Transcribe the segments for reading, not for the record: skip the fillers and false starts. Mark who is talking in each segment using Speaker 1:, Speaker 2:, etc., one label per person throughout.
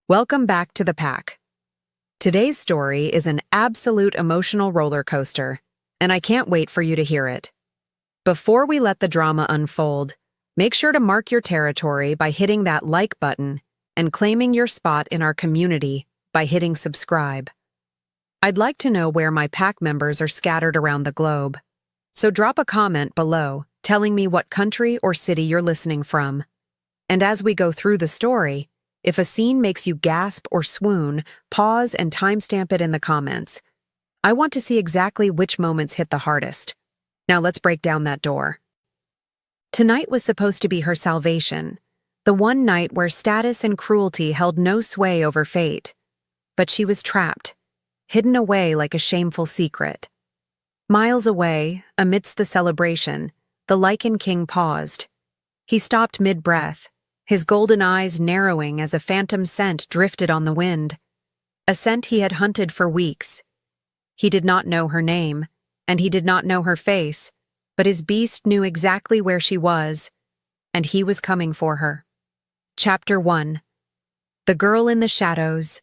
Speaker 1: Welcome back to the pack. Today's story is an absolute emotional roller coaster, and I can't wait for you to hear it. Before we let the drama unfold, make sure to mark your territory by hitting that like button and claiming your spot in our community by hitting subscribe. I'd like to know where my pack members are scattered around the globe, so drop a comment below telling me what country or city you're listening from. And as we go through the story, if a scene makes you gasp or swoon, pause and timestamp it in the comments. I want to see exactly which moments hit the hardest. Now let's break down that door. Tonight was supposed to be her salvation, the one night where status and cruelty held no sway over fate. But she was trapped, hidden away like a shameful secret. Miles away, amidst the celebration, the Lycan king paused. He stopped mid-breath, his golden eyes narrowing as a phantom scent drifted on the wind. A scent he had hunted for weeks. He did not know her name, and he did not know her face, but his beast knew exactly where she was, and he was coming for her. Chapter 1. The Girl in the Shadows.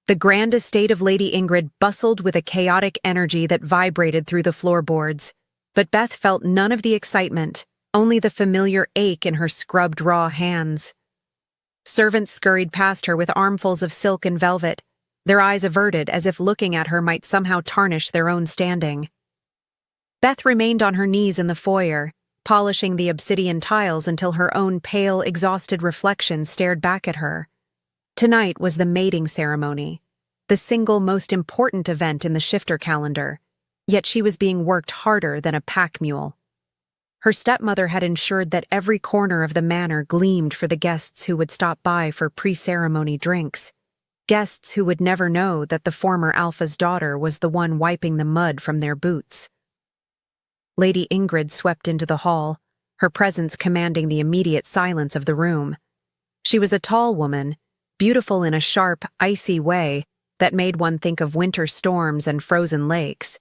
Speaker 1: The grand estate of Lady Ingrid bustled with a chaotic energy that vibrated through the floorboards, but Beth felt none of the excitement, only the familiar ache in her scrubbed raw hands. Servants scurried past her with armfuls of silk and velvet, their eyes averted as if looking at her might somehow tarnish their own standing. Beth remained on her knees in the foyer, polishing the obsidian tiles until her own pale, exhausted reflection stared back at her. Tonight was the mating ceremony, the single most important event in the shifter calendar, yet she was being worked harder than a pack mule. Her stepmother had ensured that every corner of the manor gleamed for the guests who would stop by for pre-ceremony drinks, guests who would never know that the former Alpha's daughter was the one wiping the mud from their boots. Lady Ingrid swept into the hall, her presence commanding the immediate silence of the room. She was a tall woman, beautiful in a sharp, icy way that made one think of winter storms and frozen lakes.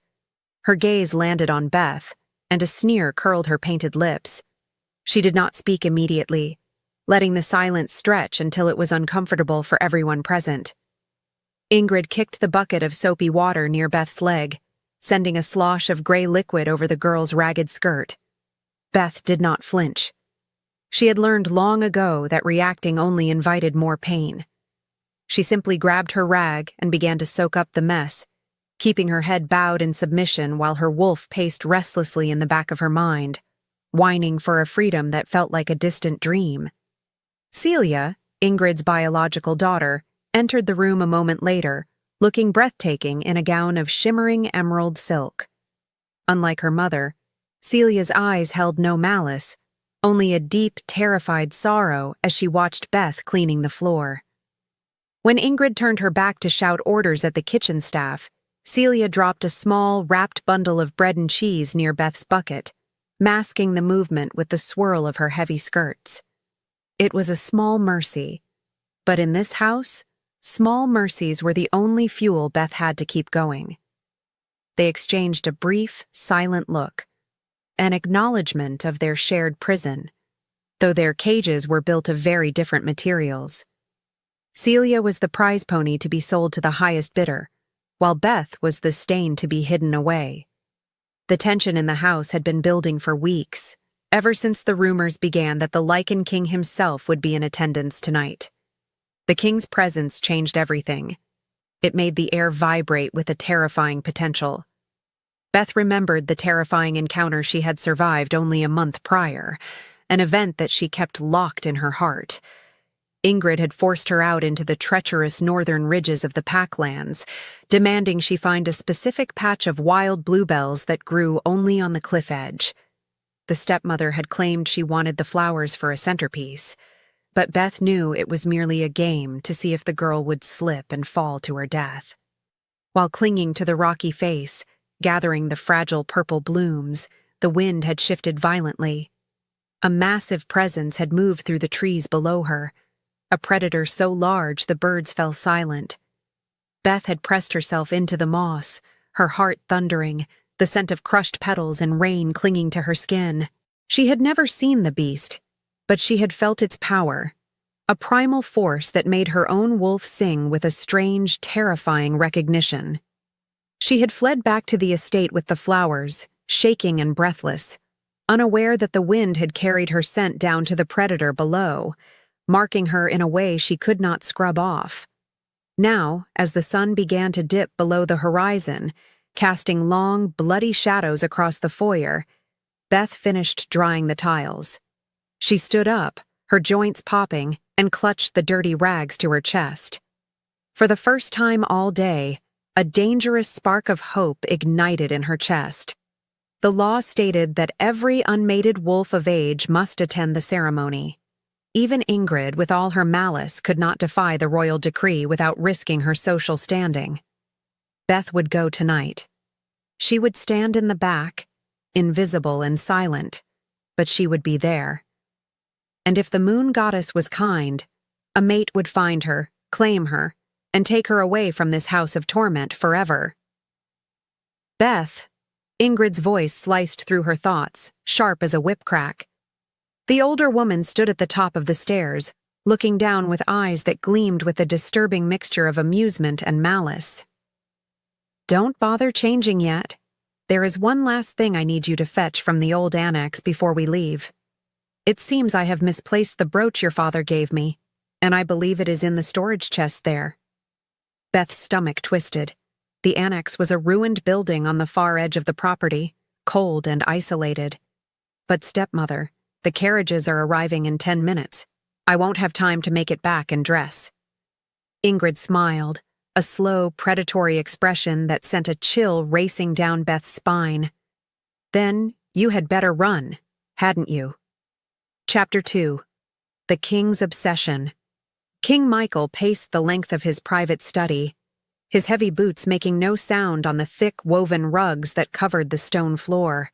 Speaker 1: Her gaze landed on Beth, and a sneer curled her painted lips. She did not speak immediately, letting the silence stretch until it was uncomfortable for everyone present. Ingrid kicked the bucket of soapy water near Beth's leg, sending a slosh of gray liquid over the girl's ragged skirt. Beth did not flinch. She had learned long ago that reacting only invited more pain. She simply grabbed her rag and began to soak up the mess, keeping her head bowed in submission while her wolf paced restlessly in the back of her mind, whining for a freedom that felt like a distant dream. Celia, Ingrid's biological daughter, entered the room a moment later, looking breathtaking in a gown of shimmering emerald silk. Unlike her mother, Celia's eyes held no malice, only a deep, terrified sorrow as she watched Beth cleaning the floor. When Ingrid turned her back to shout orders at the kitchen staff, Celia dropped a small, wrapped bundle of bread and cheese near Beth's bucket, masking the movement with the swirl of her heavy skirts. It was a small mercy, but in this house, small mercies were the only fuel Beth had to keep going. They exchanged a brief, silent look, an acknowledgement of their shared prison, though their cages were built of very different materials. Celia was the prize pony to be sold to the highest bidder, while Beth was the stain to be hidden away. The tension in the house had been building for weeks, ever since the rumors began that the Lycan king himself would be in attendance tonight. The king's presence changed everything. It made the air vibrate with a terrifying potential. Beth remembered the terrifying encounter she had survived only a month prior, an event that she kept locked in her heart. Ingrid had forced her out into the treacherous northern ridges of the Packlands, demanding she find a specific patch of wild bluebells that grew only on the cliff edge. The stepmother had claimed she wanted the flowers for a centerpiece, but Beth knew it was merely a game to see if the girl would slip and fall to her death. While clinging to the rocky face, gathering the fragile purple blooms, the wind had shifted violently. A massive presence had moved through the trees below her, a predator so large the birds fell silent. Beth had pressed herself into the moss, her heart thundering, the scent of crushed petals and rain clinging to her skin. She had never seen the beast, but she had felt its power. a primal force that made her own wolf sing with a strange, terrifying recognition. She had fled back to the estate with the flowers, shaking and breathless, unaware that the wind had carried her scent down to the predator below, marking her in a way she could not scrub off. Now, as the sun began to dip below the horizon, casting long, bloody shadows across the foyer, Beth finished drying the tiles. She stood up, her joints popping, and clutched the dirty rags to her chest. For the first time all day, a dangerous spark of hope ignited in her chest. The law stated that every unmated wolf of age must attend the ceremony. Even Ingrid, with all her malice, could not defy the royal decree without risking her social standing. Beth would go tonight. She would stand in the back, invisible and silent, but she would be there. And if the moon goddess was kind, a mate would find her, claim her, and take her away from this house of torment forever. Beth, Ingrid's voice sliced through her thoughts, sharp as a whip crack. The older woman stood at the top of the stairs, looking down with eyes that gleamed with a disturbing mixture of amusement and malice. Don't bother changing yet. There is one last thing I need you to fetch from the old annex before we leave. It seems I have misplaced the brooch your father gave me, and I believe it is in the storage chest there. Beth's stomach twisted. The annex was a ruined building on the far edge of the property, cold and isolated. But stepmother, the carriages are arriving in 10 minutes. I won't have time to make it back and dress. Ingrid smiled, a slow, predatory expression that sent a chill racing down Beth's spine. Then you had better run, hadn't you? Chapter 2. The King's Obsession. King Michael paced the length of his private study, his heavy boots making no sound on the thick woven rugs that covered the stone floor.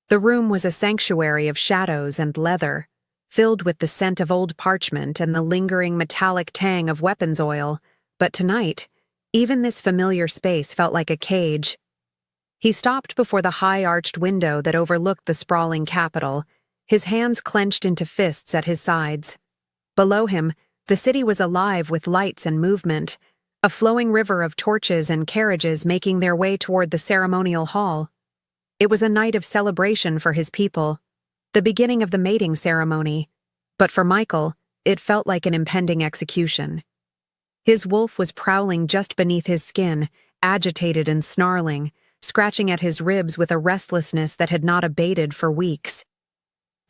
Speaker 1: The room was a sanctuary of shadows and leather, filled with the scent of old parchment and the lingering metallic tang of weapons oil, but tonight, even this familiar space felt like a cage. He stopped before the high-arched window that overlooked the sprawling capital, his hands clenched into fists at his sides. Below him, the city was alive with lights and movement, a flowing river of torches and carriages making their way toward the ceremonial hall. It was a night of celebration for his people, the beginning of the mating ceremony, but for Michael, it felt like an impending execution. His wolf was prowling just beneath his skin, agitated and snarling, scratching at his ribs with a restlessness that had not abated for weeks.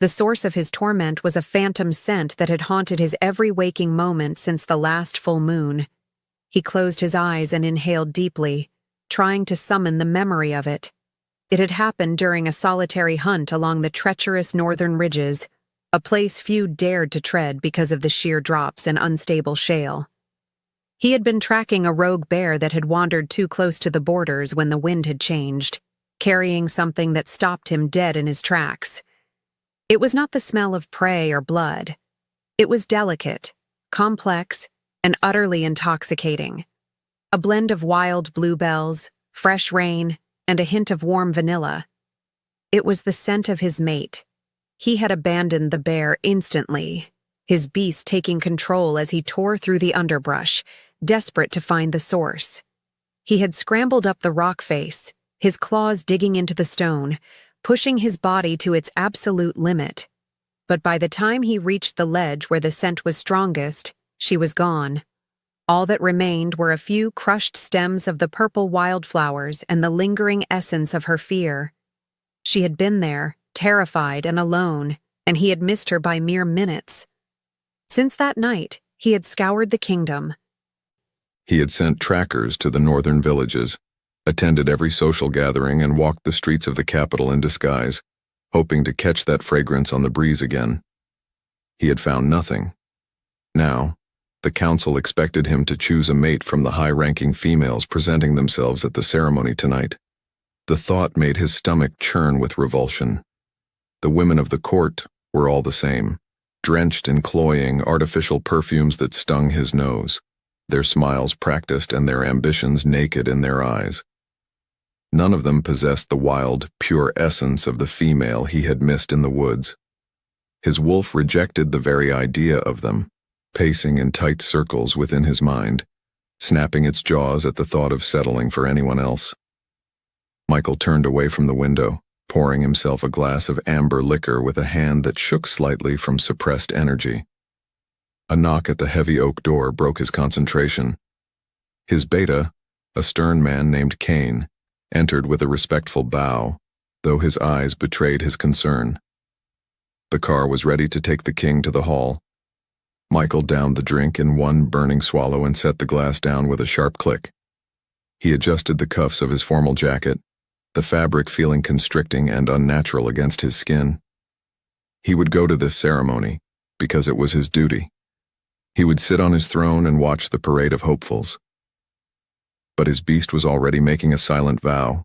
Speaker 1: The source of his torment was a phantom scent that had haunted his every waking moment since the last full moon. He closed his eyes and inhaled deeply, trying to summon the memory of it. It had happened during a solitary hunt along the treacherous northern ridges, a place few dared to tread because of the sheer drops and unstable shale. He had been tracking a rogue bear that had wandered too close to the borders when the wind had changed, carrying something that stopped him dead in his tracks. It was not the smell of prey or blood. It was delicate, complex, and utterly intoxicating. A blend of wild bluebells, fresh rain, and a hint of warm vanilla. It was the scent of his mate. He had abandoned the bear instantly, his beast taking control as he tore through the underbrush, desperate to find the source. He had scrambled up the rock face, his claws digging into the stone, pushing his body to its absolute limit. But by the time he reached the ledge where the scent was strongest, she was gone. All that remained were a few crushed stems of the purple wildflowers and the lingering essence of her fear. She had been there, terrified and alone, and he had missed her by mere minutes. Since that night, he had scoured the kingdom.
Speaker 2: He had sent trackers to the northern villages, attended every social gathering, and walked the streets of the capital in disguise, hoping to catch that fragrance on the breeze again. He had found nothing. Now, the council expected him to choose a mate from the high-ranking females presenting themselves at the ceremony tonight. The thought made his stomach churn with revulsion. The women of the court were all the same, drenched in cloying, artificial perfumes that stung his nose, their smiles practiced and their ambitions naked in their eyes. None of them possessed the wild, pure essence of the female he had missed in the woods. His wolf rejected the very idea of them, pacing in tight circles within his mind, snapping its jaws at the thought of settling for anyone else. Michael turned away from the window, pouring himself a glass of amber liquor with a hand that shook slightly from suppressed energy. A knock at the heavy oak door broke his concentration. His beta, a stern man named Kane, entered with a respectful bow, though his eyes betrayed his concern. The car was ready to take the king to the hall. Michael downed the drink in one burning swallow and set the glass down with a sharp click. He adjusted the cuffs of his formal jacket, the fabric feeling constricting and unnatural against his skin. He would go to this ceremony because it was his duty. He would sit on his throne and watch the parade of hopefuls. But his beast was already making a silent vow.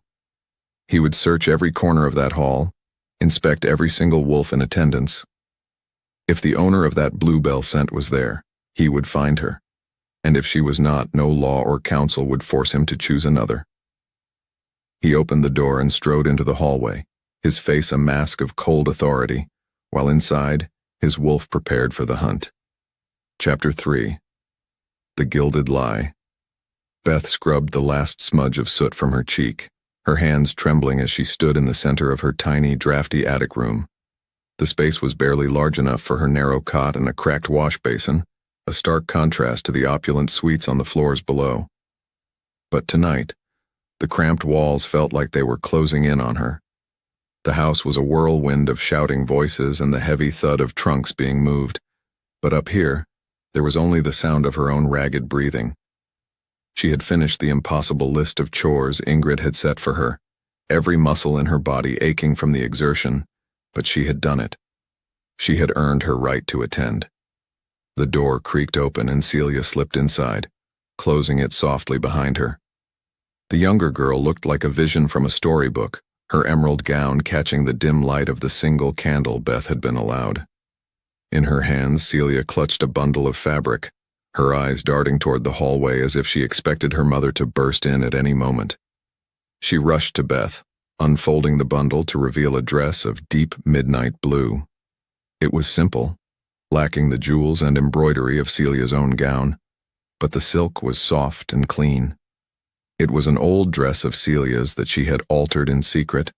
Speaker 2: He would search every corner of that hall, inspect every single wolf in attendance. If the owner of that bluebell scent was there, he would find her, and if she was not, no law or counsel would force him to choose another. He opened the door and strode into the hallway, his face a mask of cold authority, while inside, his wolf prepared for the hunt. Chapter 3. The Gilded Lie. Beth scrubbed the last smudge of soot from her cheek, her hands trembling as she stood in the center of her tiny, drafty attic room. The space was barely large enough for her narrow cot and a cracked wash basin, a stark contrast to the opulent suites on the floors below. But tonight, the cramped walls felt like they were closing in on her. The house was a whirlwind of shouting voices and the heavy thud of trunks being moved, but up here, there was only the sound of her own ragged breathing. She had finished the impossible list of chores Ingrid had set for her, every muscle in her body aching from the exertion, but she had done it. She had earned her right to attend. The door creaked open and Celia slipped inside, closing it softly behind her. The younger girl looked like a vision from a storybook, her emerald gown catching the dim light of the single candle Beth had been allowed. In her hands, Celia clutched a bundle of fabric, her eyes darting toward the hallway as if she expected her mother to burst in at any moment. She rushed to Beth, unfolding the bundle to reveal a dress of deep midnight blue. It was simple, lacking the jewels and embroidery of Celia's own gown, but the silk was soft and clean. It was an old dress of Celia's that she had altered in secret,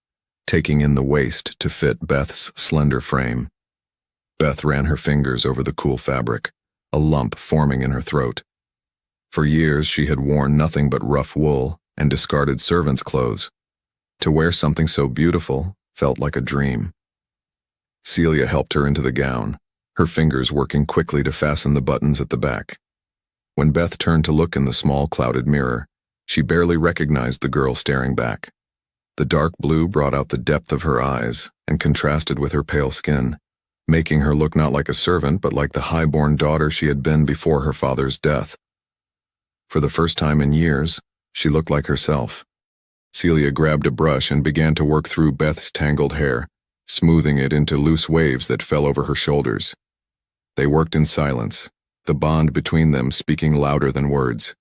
Speaker 2: taking in the waist to fit Beth's slender frame. Beth ran her fingers over the cool fabric, a lump forming in her throat. For years she had worn nothing but rough wool and discarded servants' clothes. To wear something so beautiful felt like a dream. Celia helped her into the gown, her fingers working quickly to fasten the buttons at the back. When Beth turned to look in the small clouded mirror, she barely recognized the girl staring back. The dark blue brought out the depth of her eyes and contrasted with her pale skin, making her look not like a servant but like the high-born daughter she had been before her father's death. For the first time in years, she looked like herself. Celia grabbed a brush and began to work through Beth's tangled hair, smoothing it into loose waves that fell over her shoulders. They worked in silence, the bond between them speaking louder than words.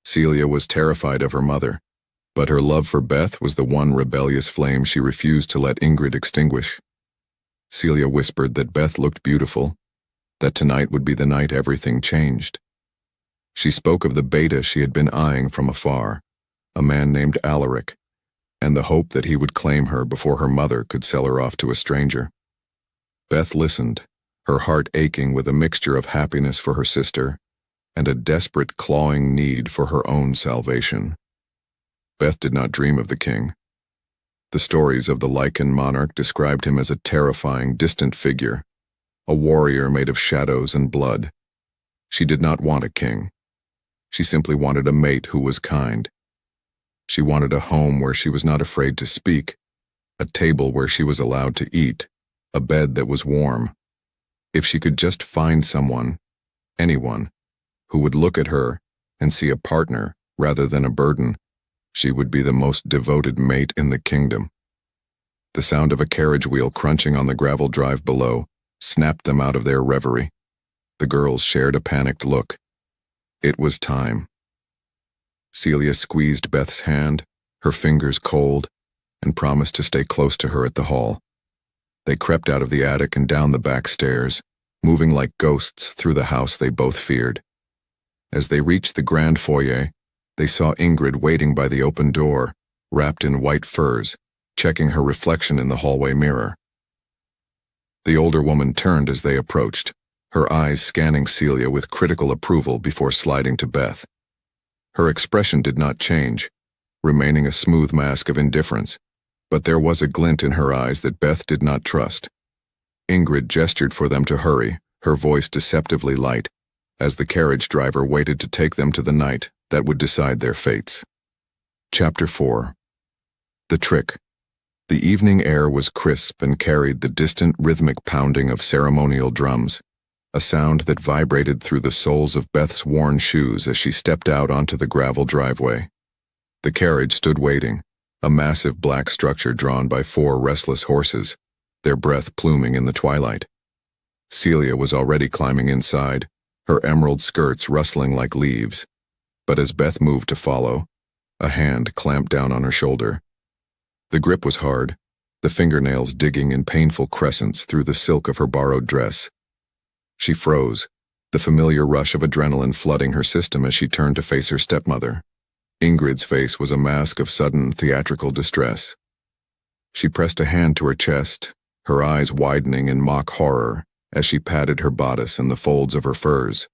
Speaker 2: Celia was terrified of her mother, but her love for Beth was the one rebellious flame she refused to let Ingrid extinguish. Celia whispered that Beth looked beautiful, that tonight would be the night everything changed. She spoke of the beta she had been eyeing from afar, a man named Alaric, and the hope that he would claim her before her mother could sell her off to a stranger. Beth listened, her heart aching with a mixture of happiness for her sister and a desperate clawing need for her own salvation. Beth did not dream of the king. The stories of the Lycan monarch described him as a terrifying, distant figure, a warrior made of shadows and blood. She did not want a king. She simply wanted a mate who was kind. She wanted a home where she was not afraid to speak, a table where she was allowed to eat, a bed that was warm. If she could just find someone, anyone, who would look at her and see a partner rather than a burden, she would be the most devoted mate in the kingdom. The sound of a carriage wheel crunching on the gravel drive below snapped them out of their reverie. The girls shared a panicked look. It was time. Celia squeezed Beth's hand, her fingers cold, and promised to stay close to her at the hall. They crept out of the attic and down the back stairs, moving like ghosts through the house they both feared. As they reached the grand foyer, they saw Ingrid waiting by the open door, wrapped in white furs, checking her reflection in the hallway mirror. The older woman turned as they approached, her eyes scanning Celia with critical approval before sliding to Beth. Her expression did not change, remaining a smooth mask of indifference, but there was a glint in her eyes that Beth did not trust. Ingrid gestured for them to hurry, her voice deceptively light, as the carriage driver waited to take them to the night that would decide their fates. Chapter 4. The Trick. The evening air was crisp and carried the distant rhythmic pounding of ceremonial drums, a sound that vibrated through the soles of Beth's worn shoes as she stepped out onto the gravel driveway. The carriage stood waiting, a massive black structure drawn by 4 restless horses, their breath pluming in the twilight. Celia was already climbing inside, her emerald skirts rustling like leaves, but as Beth moved to follow, a hand clamped down on her shoulder. The grip was hard, the fingernails digging in painful crescents through the silk of her borrowed dress. She froze, the familiar rush of adrenaline flooding her system as she turned to face her stepmother. Ingrid's face was a mask of sudden theatrical distress. She pressed a hand to her chest, her eyes widening in mock horror as she patted her bodice and the folds of her furs.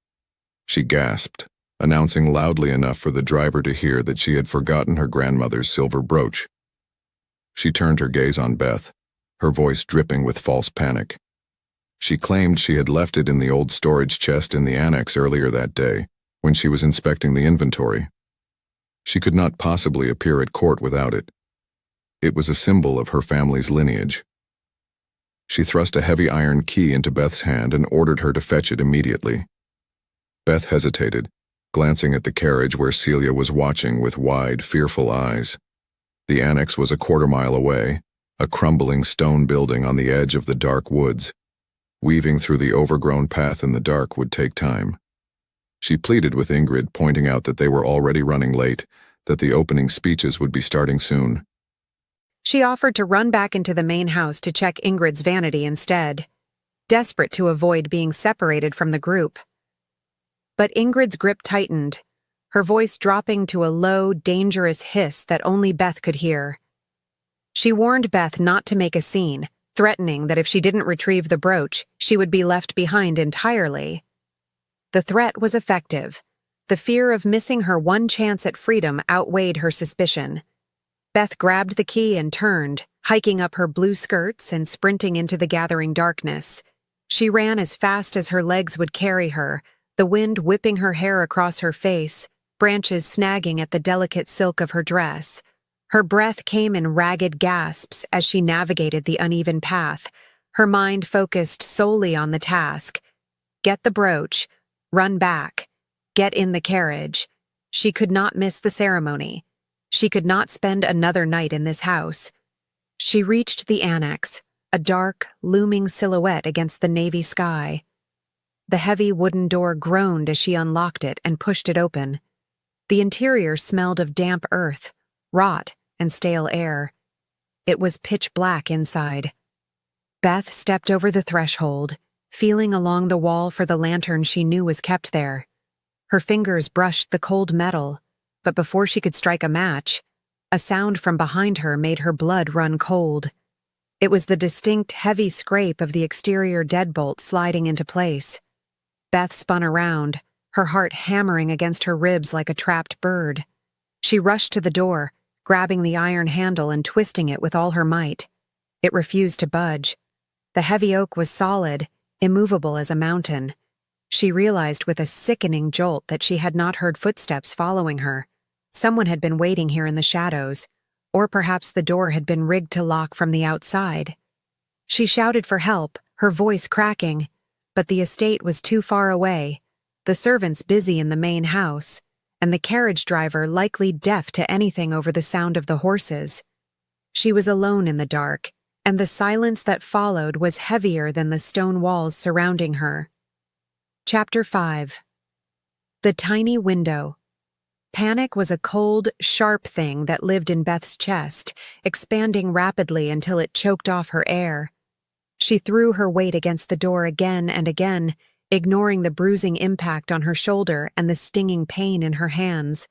Speaker 2: She gasped, announcing loudly enough for the driver to hear that she had forgotten her grandmother's silver brooch. She turned her gaze on Beth, her voice dripping with false panic. She claimed she had left it in the old storage chest in the annex earlier that day, when she was inspecting the inventory. She could not possibly appear at court without it. It was a symbol of her family's lineage. She thrust a heavy iron key into Beth's hand and ordered her to fetch it immediately. Beth hesitated, glancing at the carriage where Celia was watching with wide, fearful eyes. The annex was a quarter-mile away, a crumbling stone building on the edge of the dark woods. Weaving through the overgrown path in the dark would take time. She pleaded with Ingrid, pointing out that they were already running late, that the opening speeches would be starting soon.
Speaker 1: She offered to run back into the main house to check Ingrid's vanity instead, desperate to avoid being separated from the group. But Ingrid's grip tightened, her voice dropping to a low, dangerous hiss that only Beth could hear. She warned Beth not to make a scene, threatening that if she didn't retrieve the brooch, she would be left behind entirely. The threat was effective. The fear of missing her one chance at freedom outweighed her suspicion. Beth grabbed the key and turned, hiking up her blue skirts and sprinting into the gathering darkness. She ran as fast as her legs would carry her, the wind whipping her hair across her face, branches snagging at the delicate silk of her dress. Her breath came in ragged gasps as she navigated the uneven path, her mind focused solely on the task. Get the brooch, run back, get in the carriage. She could not miss the ceremony. She could not spend another night in this house. She reached the annex, a dark, looming silhouette against the navy sky. The heavy wooden door groaned as she unlocked it and pushed it open. The interior smelled of damp earth, rot, and stale air. It was pitch black inside. Beth stepped over the threshold, feeling along the wall for the lantern she knew was kept there. Her fingers brushed the cold metal, but before she could strike a match, a sound from behind her made her blood run cold. It was the distinct, heavy scrape of the exterior deadbolt sliding into place. Beth spun around, her heart hammering against her ribs like a trapped bird. She rushed to the door, grabbing the iron handle and twisting it with all her might. It refused to budge. The heavy oak was solid, immovable as a mountain. She realized with a sickening jolt that she had not heard footsteps following her. Someone had been waiting here in the shadows, or perhaps the door had been rigged to lock from the outside. She shouted for help, her voice cracking, but the estate was too far away, the servants busy in the main house, and the carriage driver likely deaf to anything over the sound of the horses. She was alone in the dark, and the silence that followed was heavier than the stone walls surrounding her. Chapter 5. The Tiny Window. Panic was a cold, sharp thing that lived in Beth's chest, expanding rapidly until it choked off her air. She threw her weight against the door again and again, ignoring the bruising impact on her shoulder and the stinging pain in her hands.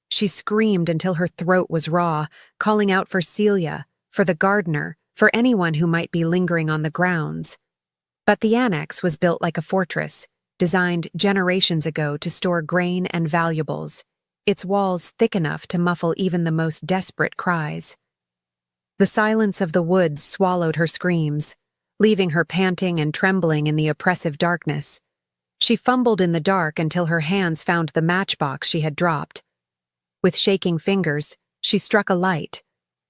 Speaker 1: She screamed until her throat was raw, calling out for Celia, for the gardener, for anyone who might be lingering on the grounds. But the annex was built like a fortress, designed generations ago to store grain and valuables, its walls thick enough to muffle even the most desperate cries. The silence of the woods swallowed her screams, leaving her panting and trembling in the oppressive darkness. She fumbled in the dark until her hands found the matchbox she had dropped. With shaking fingers, she struck a light,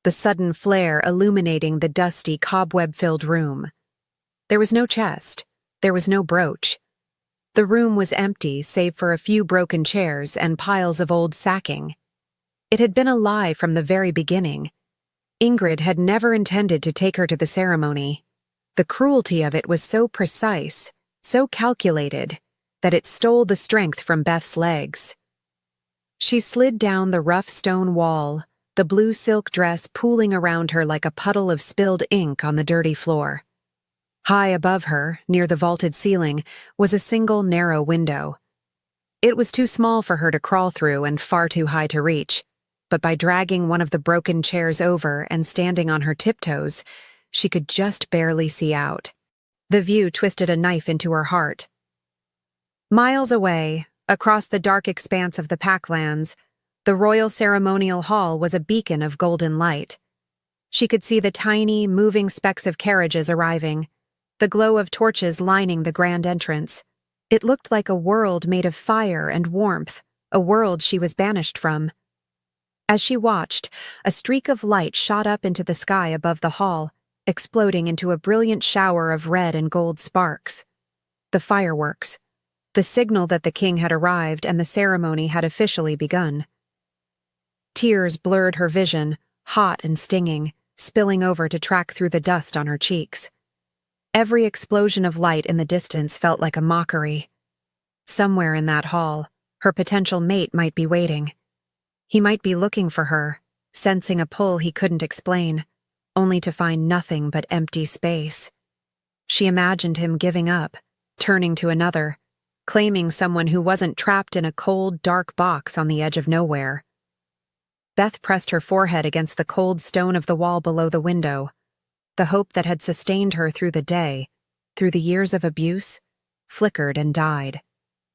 Speaker 1: the sudden flare illuminating the dusty, cobweb-filled room. There was no chest. There was no brooch. The room was empty save for a few broken chairs and piles of old sacking. It had been a lie from the very beginning. Ingrid had never intended to take her to the ceremony. The cruelty of it was so precise, so calculated, that it stole the strength from Beth's legs. She slid down the rough stone wall, the blue silk dress pooling around her like a puddle of spilled ink on the dirty floor. High above her, near the vaulted ceiling, was a single narrow window. It was too small for her to crawl through and far too high to reach, but by dragging one of the broken chairs over and standing on her tiptoes, she could just barely see out. The view twisted a knife into her heart. Miles away, across the dark expanse of the Packlands, the royal ceremonial hall was a beacon of golden light. She could see the tiny, moving specks of carriages arriving, the glow of torches lining the grand entrance. It looked like a world made of fire and warmth, a world she was banished from. As she watched, a streak of light shot up into the sky above the hall, exploding into a brilliant shower of red and gold sparks. The fireworks. The signal that the king had arrived and the ceremony had officially begun. Tears blurred her vision, hot and stinging, spilling over to track through the dust on her cheeks. Every explosion of light in the distance felt like a mockery. Somewhere in that hall, her potential mate might be waiting. He might be looking for her, sensing a pull he couldn't explain, only to find nothing but empty space. She imagined him giving up, turning to another, claiming someone who wasn't trapped in a cold, dark box on the edge of nowhere. Beth pressed her forehead against the cold stone of the wall below the window. The hope that had sustained her through the day, through the years of abuse, flickered and died.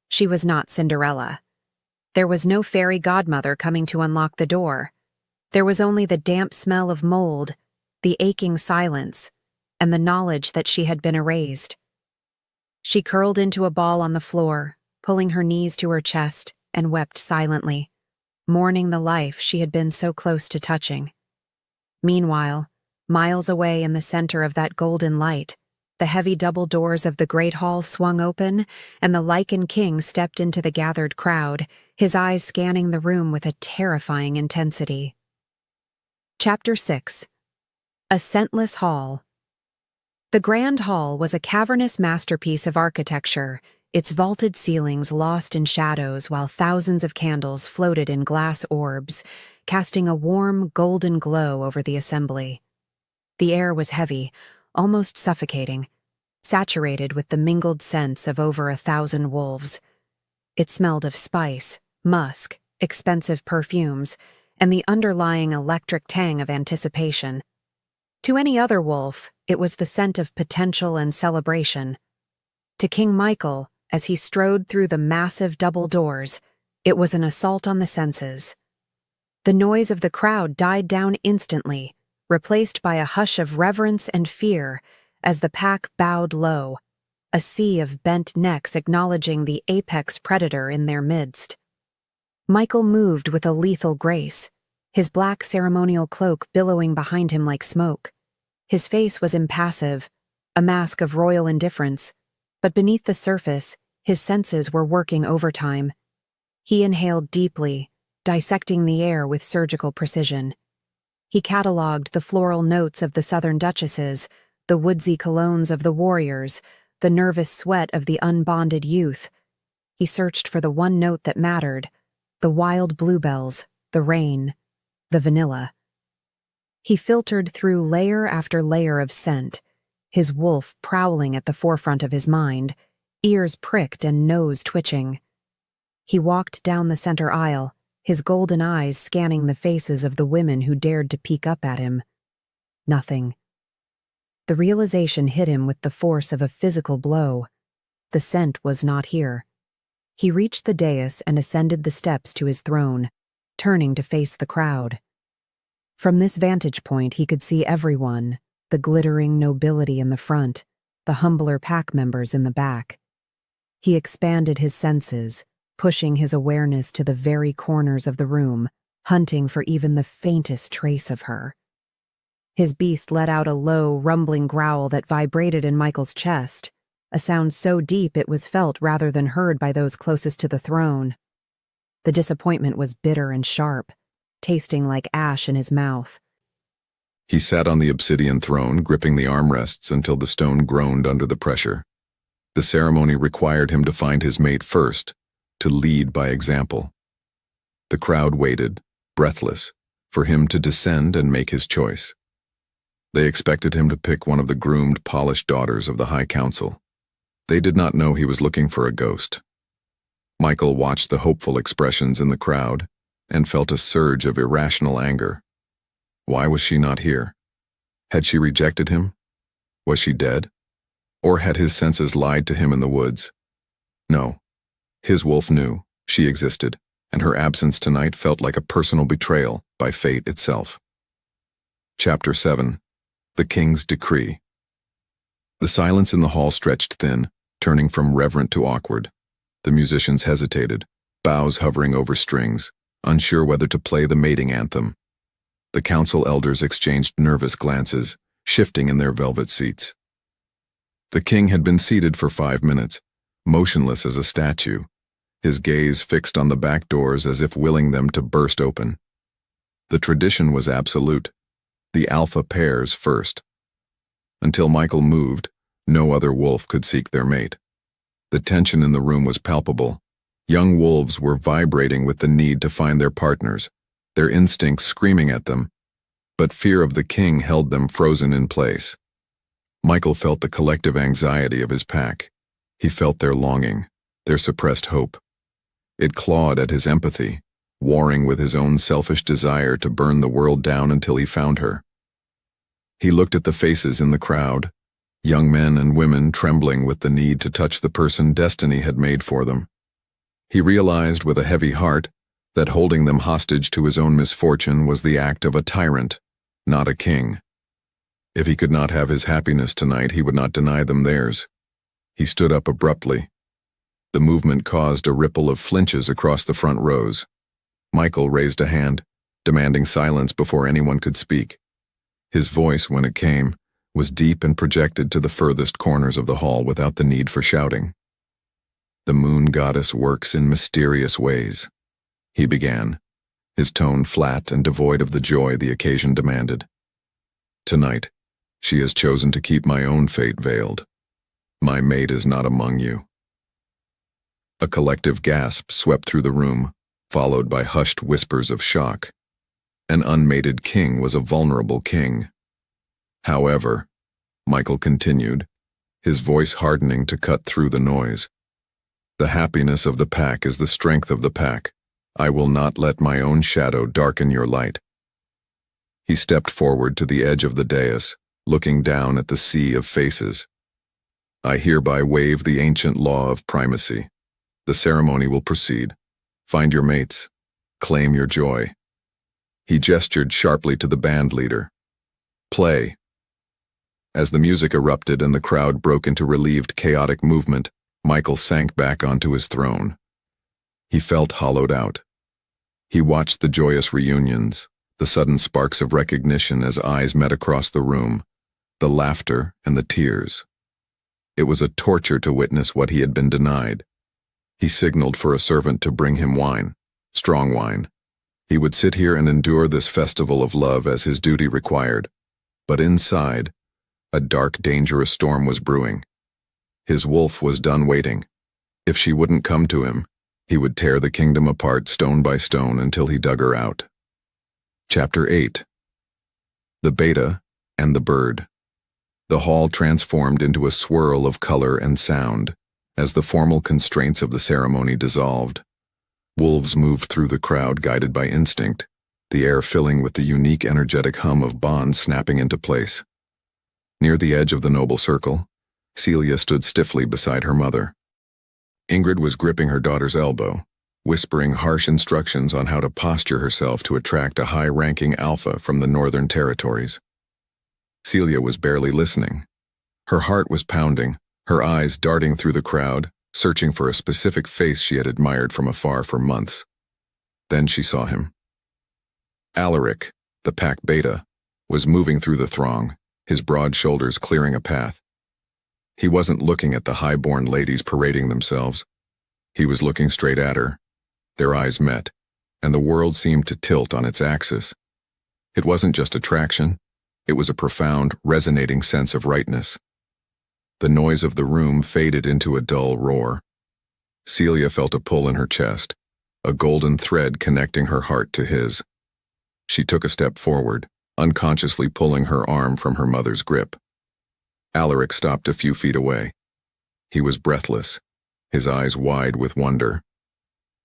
Speaker 1: She was not Cinderella. There was no fairy godmother coming to unlock the door. There was only the damp smell of mold, the aching silence, and the knowledge that she had been erased. She curled into a ball on the floor, pulling her knees to her chest, and wept silently, mourning the life she had been so close to touching. Meanwhile, miles away in the center of that golden light, the heavy double doors of the great hall swung open, and the Lycan king stepped into the gathered crowd, his eyes scanning the room with a terrifying intensity. Chapter 6. A Scentless Hall. The Grand Hall was a cavernous masterpiece of architecture, its vaulted ceilings lost in shadows while thousands of candles floated in glass orbs, casting a warm, golden glow over the assembly. The air was heavy, almost suffocating, saturated with the mingled scents of over 1,000 wolves. It smelled of spice, musk, expensive perfumes, and the underlying electric tang of anticipation. To any other wolf, it was the scent of potential and celebration. To King Michael, as he strode through the massive double doors, it was an assault on the senses. The noise of the crowd died down instantly, replaced by a hush of reverence and fear as the pack bowed low, a sea of bent necks acknowledging the apex predator in their midst. Michael moved with a lethal grace, his black ceremonial cloak billowing behind him like smoke. His face was impassive, a mask of royal indifference, but beneath the surface, his senses were working overtime. He inhaled deeply, dissecting the air with surgical precision. He catalogued the floral notes of the southern duchesses, the woodsy colognes of the warriors, the nervous sweat of the unbonded youth. He searched for the one note that mattered, the wild bluebells, the rain, the vanilla. He filtered through layer after layer of scent, his wolf prowling at the forefront of his mind, ears pricked and nose twitching. He walked down the center aisle, his golden eyes scanning the faces of the women who dared to peek up at him. Nothing. The realization hit him with the force of a physical blow. The scent was not here. He reached the dais and ascended the steps to his throne, turning to face the crowd. From this vantage point, he could see everyone, the glittering nobility in the front, the humbler pack members in the back. He expanded his senses, pushing his awareness to the very corners of the room, hunting for even the faintest trace of her. His beast let out a low, rumbling growl that vibrated in Michael's chest, a sound so deep it was felt rather than heard by those closest to the throne. The disappointment was bitter and sharp, tasting like ash in his mouth.
Speaker 2: He sat on the obsidian throne, gripping the armrests until the stone groaned under the pressure. The ceremony required him to find his mate first, to lead by example. The crowd waited, breathless, for him to descend and make his choice. They expected him to pick one of the groomed, polished daughters of the High Council. They did not know he was looking for a ghost. Michael watched the hopeful expressions in the crowd and felt a surge of irrational anger. Why was she not here? Had she rejected him? Was she dead? Or had his senses lied to him in the woods? No. His wolf knew she existed, and her absence tonight felt like a personal betrayal by fate itself. Chapter 7. The King's Decree. The silence in the hall stretched thin, turning from reverent to awkward. The musicians hesitated, bows hovering over strings, unsure whether to play the mating anthem. The council elders exchanged nervous glances, shifting in their velvet seats. The king had been seated for 5 minutes, motionless as a statue, his gaze fixed on the back doors as if willing them to burst open. The tradition was absolute. The alpha pairs first. Until Michael moved, no other wolf could seek their mate. The tension in the room was palpable. Young wolves were vibrating with the need to find their partners, their instincts screaming at them, but fear of the king held them frozen in place. Michael felt the collective anxiety of his pack. He felt their longing, their suppressed hope. It clawed at his empathy, warring with his own selfish desire to burn the world down until he found her. He looked at the faces in the crowd, young men and women trembling with the need to touch the person destiny had made for them. He realized with a heavy heart that holding them hostage to his own misfortune was the act of a tyrant, not a king. If he could not have his happiness tonight, he would not deny them theirs. He stood up abruptly. The movement caused a ripple of flinches across the front rows. Michael raised a hand, demanding silence before anyone could speak. His voice, when it came, was deep and projected to the furthest corners of the hall without the need for shouting. The moon goddess works in mysterious ways, he began, his tone flat and devoid of the joy the occasion demanded. Tonight, she has chosen to keep my own fate veiled. My mate is not among you. A collective gasp swept through the room, followed by hushed whispers of shock. An unmated king was a vulnerable king. However, Michael continued, his voice hardening to cut through the noise. The happiness of the pack is the strength of the pack. I will not let my own shadow darken your light. He stepped forward to the edge of the dais, looking down at the sea of faces. I hereby waive the ancient law of primacy. The ceremony will proceed. Find your mates. Claim your joy. He gestured sharply to the band leader. Play. As the music erupted and the crowd broke into relieved, chaotic movement, Michael sank back onto his throne. He felt hollowed out. He watched the joyous reunions, the sudden sparks of recognition as eyes met across the room, the laughter and the tears. It was a torture to witness what he had been denied. He signaled for a servant to bring him wine, strong wine. He would sit here and endure this festival of love as his duty required. But inside, a dark, dangerous storm was brewing. His wolf was done waiting. If she wouldn't come to him, he would tear the kingdom apart stone by stone until he dug her out. Chapter 8. The Beta and the Bird. The hall transformed into a swirl of color and sound as the formal constraints of the ceremony dissolved. Wolves moved through the crowd guided by instinct, the air filling with the unique energetic hum of bonds snapping into place. Near the edge of the noble circle, Celia stood stiffly beside her mother. Ingrid was gripping her daughter's elbow, whispering harsh instructions on how to posture herself to attract a high-ranking alpha from the Northern Territories. Celia was barely listening. Her heart was pounding, her eyes darting through the crowd, searching for a specific face she had admired from afar for months. Then she saw him. Alaric, the pack beta, was moving through the throng, his broad shoulders clearing a path. He wasn't looking at the high-born ladies parading themselves. He was looking straight at her. Their eyes met, and the world seemed to tilt on its axis. It wasn't just attraction, it was a profound, resonating sense of rightness. The noise of the room faded into a dull roar. Celia felt a pull in her chest, a golden thread connecting her heart to his. She took a step forward, unconsciously pulling her arm from her mother's grip. Alaric stopped a few feet away. He was breathless, his eyes wide with wonder.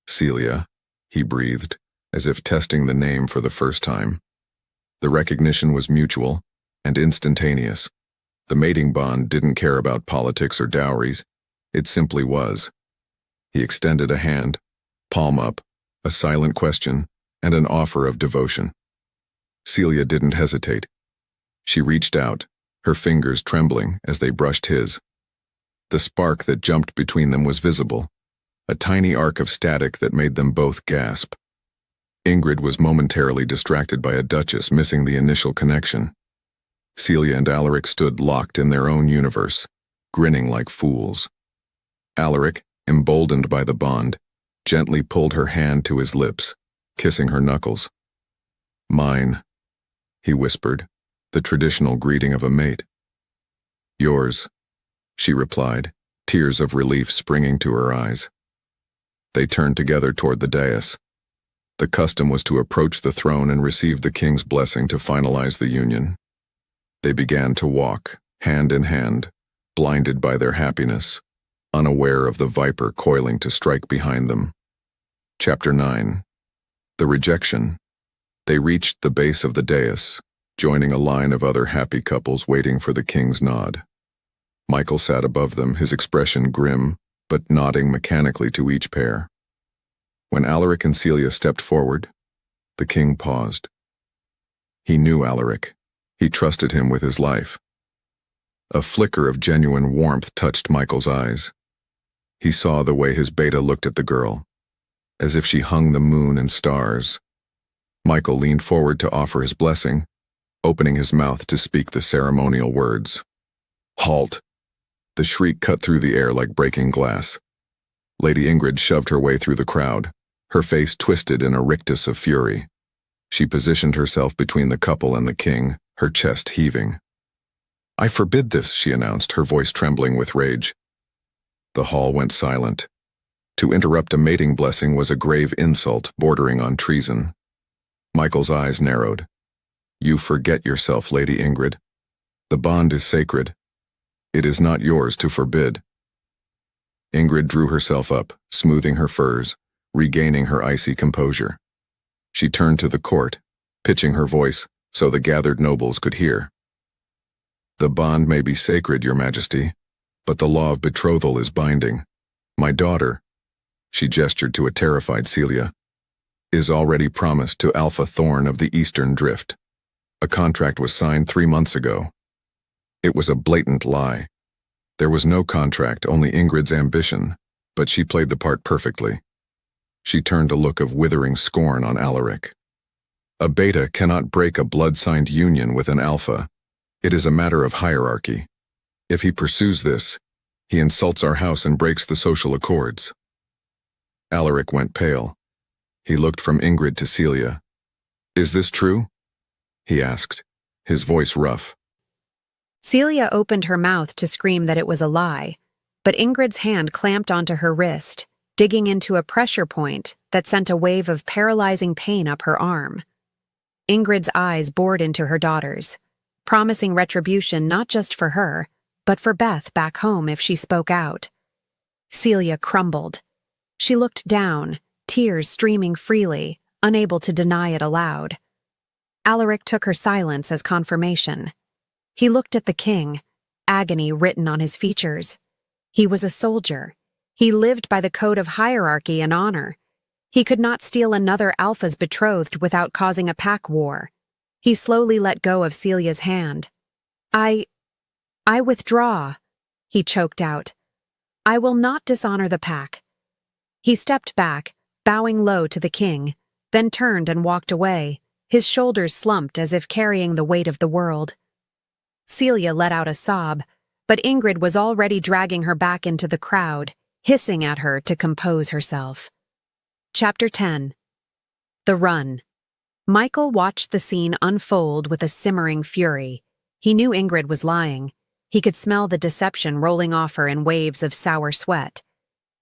Speaker 2: "Celia," he breathed, as if testing the name for the first time. The recognition was mutual and instantaneous. The mating bond didn't care about politics or dowries. It simply was. He extended a hand, palm up, a silent question, and an offer of devotion. Celia didn't hesitate. She reached out, her fingers trembling as they brushed his. The spark that jumped between them was visible, a tiny arc of static that made them both gasp. Ingrid was momentarily distracted by a duchess missing the initial connection. Celia and Alaric stood locked in their own universe, grinning like fools. Alaric, emboldened by the bond, gently pulled her hand to his lips, kissing her knuckles. "Mine," he whispered, the traditional greeting of a mate. "Yours," she replied, tears of relief springing to her eyes. They turned together toward the dais. The custom was to approach the throne and receive the king's blessing to finalize the union. They began to walk, hand in hand, blinded by their happiness, unaware of the viper coiling to strike behind them. Chapter 9. The Rejection. They reached the base of the dais, joining a line of other happy couples waiting for the king's nod. Michael sat above them, his expression grim, but nodding mechanically to each pair. When Alaric and Celia stepped forward, the king paused. He knew Alaric. He trusted him with his life. A flicker of genuine warmth touched Michael's eyes. He saw the way his beta looked at the girl, as if she hung the moon and stars. Michael leaned forward to offer his blessing, opening his mouth to speak the ceremonial words. "Halt!" The shriek cut through the air like breaking glass. Lady Ingrid shoved her way through the crowd, her face twisted in a rictus of fury. She positioned herself between the couple and the king, her chest heaving. "I forbid this," she announced, her voice trembling with rage. The hall went silent. To interrupt a mating blessing was a grave insult bordering on treason. Michael's eyes narrowed. "You forget yourself, Lady Ingrid. The bond is sacred. It is not yours to forbid." Ingrid drew herself up, smoothing her furs, regaining her icy composure. She turned to the court, pitching her voice so the gathered nobles could hear. "The bond may be sacred, Your Majesty, but the law of betrothal is binding. My daughter," she gestured to a terrified Celia, "is already promised to Alpha Thorn of the Eastern Drift. A contract was signed 3 months ago." It was a blatant lie. There was no contract, only Ingrid's ambition, but she played the part perfectly. She turned a look of withering scorn on Alaric. "A beta cannot break a blood-signed union with an alpha. It is a matter of hierarchy. If he pursues this, he insults our house and breaks the social accords." Alaric went pale. He looked from Ingrid to Celia. "Is this true?" he asked, his voice rough.
Speaker 1: Celia opened her mouth to scream that it was a lie, but Ingrid's hand clamped onto her wrist, digging into a pressure point that sent a wave of paralyzing pain up her arm. Ingrid's eyes bored into her daughter's. promising retribution not just for her, but for Beth back home if she spoke out. Celia crumbled. She looked down, tears streaming freely, unable to deny it aloud. Alaric took her silence as confirmation. He looked at the king, agony written on his features. He was a soldier. He lived by the code of hierarchy and honor. He could not steal another Alpha's betrothed without causing a pack war. He slowly let go of Celia's hand. I withdraw, he choked out. I will not dishonor the pack. He stepped back, bowing low to the king, then turned and walked away, his shoulders slumped as if carrying the weight of the world. Celia let out a sob, but Ingrid was already dragging her back into the crowd, hissing at her to compose herself. Chapter 10. The Run. Michael watched the scene unfold with a simmering fury. He knew Ingrid was lying. He could smell the deception rolling off her in waves of sour sweat.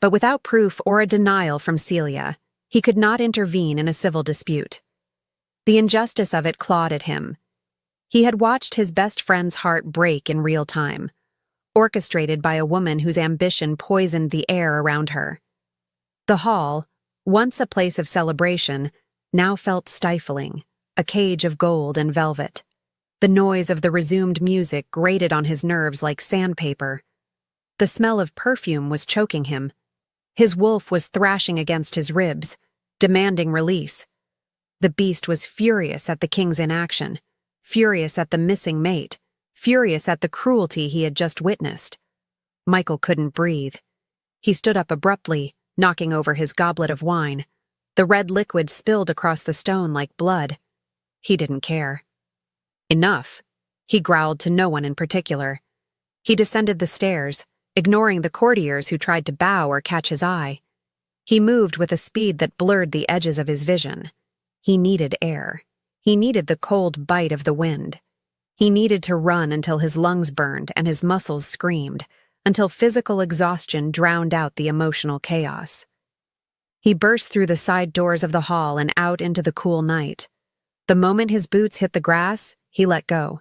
Speaker 1: But without proof or a denial from Celia, he could not intervene in a civil dispute. The injustice of it clawed at him. He had watched his best friend's heart break in real time, orchestrated by a woman whose ambition poisoned the air around her. The hall, once a place of celebration, now felt stifling, a cage of gold and velvet. The noise of the resumed music grated on his nerves like sandpaper. The smell of perfume was choking him. His wolf was thrashing against his ribs, demanding release. The beast was furious at the king's inaction, furious at the missing mate, furious at the cruelty he had just witnessed. Michael couldn't breathe. He stood up abruptly, knocking over his goblet of wine. The red liquid spilled across the stone like blood. He didn't care. Enough, he growled to no one in particular. He descended the stairs, ignoring the courtiers who tried to bow or catch his eye. He moved with a speed that blurred the edges of his vision. He needed air. He needed the cold bite of the wind. He needed to run until his lungs burned and his muscles screamed, until physical exhaustion drowned out the emotional chaos. He burst through the side doors of the hall and out into the cool night. The moment his boots hit the grass, he let go.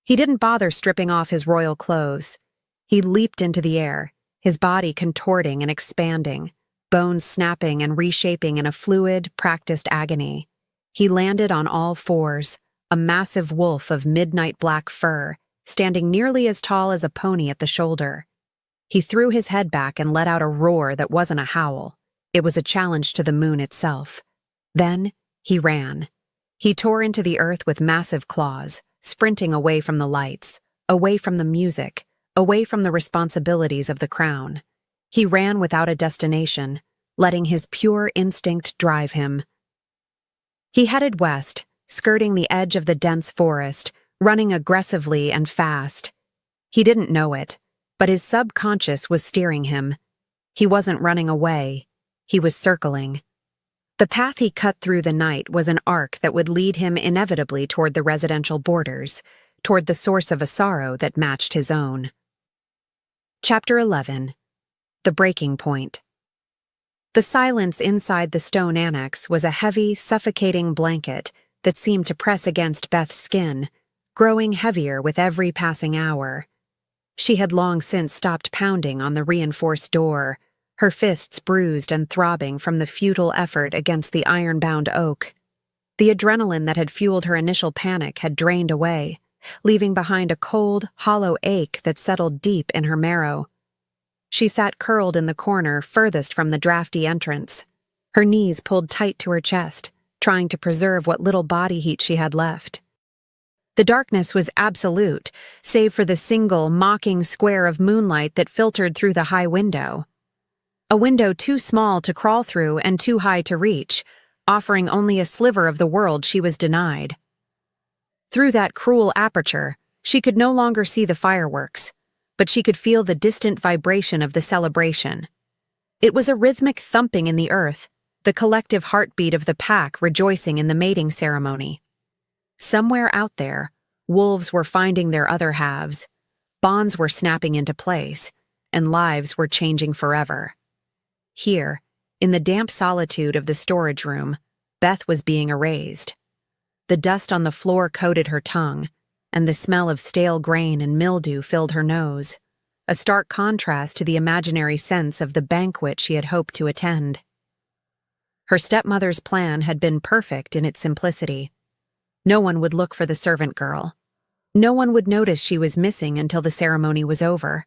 Speaker 1: He didn't bother stripping off his royal clothes. He leaped into the air, his body contorting and expanding, bones snapping and reshaping in a fluid, practiced agony. He landed on all fours, a massive wolf of midnight black fur, standing nearly as tall as a pony at the shoulder. He threw his head back and let out a roar that wasn't a howl. It was a challenge to the moon itself. Then, he ran. He tore into the earth with massive claws, sprinting away from the lights, away from the music, away from the responsibilities of the crown. He ran without a destination, letting his pure instinct drive him. He headed west, skirting the edge of the dense forest, running aggressively and fast. He didn't know it, but his subconscious was steering him. He wasn't running away. He was circling. The path he cut through the night was an arc that would lead him inevitably toward the residential borders, toward the source of a sorrow that matched his own. Chapter 11. The Breaking Point. The silence inside the stone annex was a heavy, suffocating blanket that seemed to press against Beth's skin, growing heavier with every passing hour. She had long since stopped pounding on the reinforced door, her fists bruised and throbbing from the futile effort against the iron-bound oak. The adrenaline that had fueled her initial panic had drained away, leaving behind a cold, hollow ache that settled deep in her marrow. She sat curled in the corner furthest from the drafty entrance, her knees pulled tight to her chest, trying to preserve what little body heat she had left. The darkness was absolute, save for the single, mocking square of moonlight that filtered through the high window. A window too small to crawl through and too high to reach, offering only a sliver of the world she was denied. Through that cruel aperture, she could no longer see the fireworks, but she could feel the distant vibration of the celebration. It was a rhythmic thumping in the earth, the collective heartbeat of the pack rejoicing in the mating ceremony. Somewhere out there, wolves were finding their other halves, bonds were snapping into place, and lives were changing forever. Here, in the damp solitude of the storage room, Beth was being erased. The dust on the floor coated her tongue. and the smell of stale grain and mildew filled her nose, a stark contrast to the imaginary sense of the banquet she had hoped to attend. Her stepmother's plan had been perfect in its simplicity. No one would look for the servant girl. No one would notice she was missing until the ceremony was over,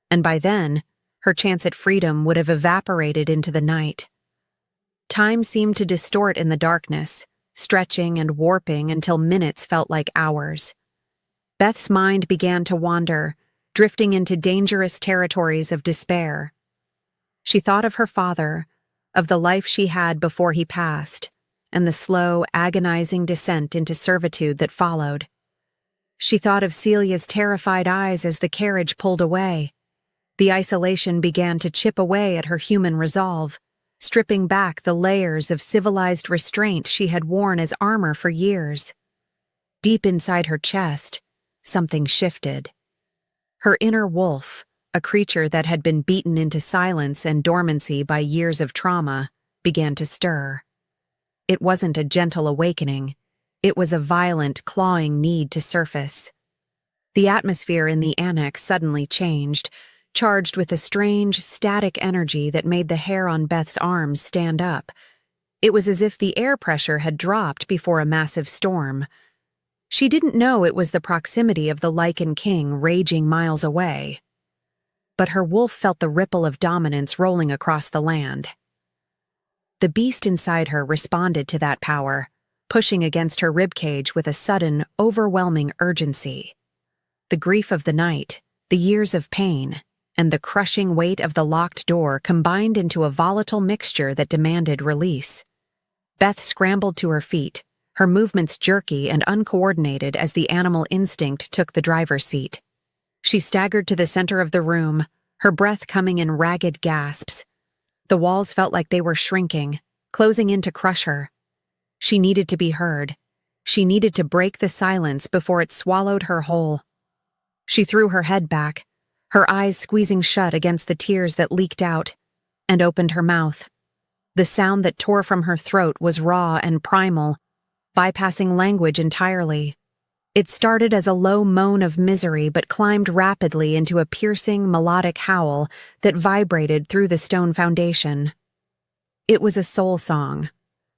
Speaker 1: and by then, her chance at freedom would have evaporated into the night. Time seemed to distort in the darkness, stretching and warping until minutes felt like hours. Beth's mind began to wander, drifting into dangerous territories of despair. She thought of her father, of the life she had before he passed, and the slow, agonizing descent into servitude that followed. She thought of Celia's terrified eyes as the carriage pulled away. The isolation began to chip away at her human resolve, stripping back the layers of civilized restraint she had worn as armor for years. Deep inside her chest, something shifted. Her inner wolf, a creature that had been beaten into silence and dormancy by years of trauma, began to stir. It wasn't a gentle awakening. It was a violent, clawing need to surface. The atmosphere in the annex suddenly changed, charged with a strange, static energy that made the hair on Beth's arms stand up. It was as if the air pressure had dropped before a massive storm. She didn't know it was the proximity of the Lycan king raging miles away. But her wolf felt the ripple of dominance rolling across the land. The beast inside her responded to that power, pushing against her ribcage with a sudden, overwhelming urgency. The grief of the night, the years of pain, and the crushing weight of the locked door combined into a volatile mixture that demanded release. Beth scrambled to her feet, her movements jerky and uncoordinated as the animal instinct took the driver's seat. She staggered to the center of the room, her breath coming in ragged gasps. The walls felt like they were shrinking, closing in to crush her. She needed to be heard. She needed to break the silence before it swallowed her whole. She threw her head back, her eyes squeezing shut against the tears that leaked out, and opened her mouth. The sound that tore from her throat was raw and primal, bypassing language entirely. It started as a low moan of misery but climbed rapidly into a piercing, melodic howl that vibrated through the stone foundation. It was a soul song,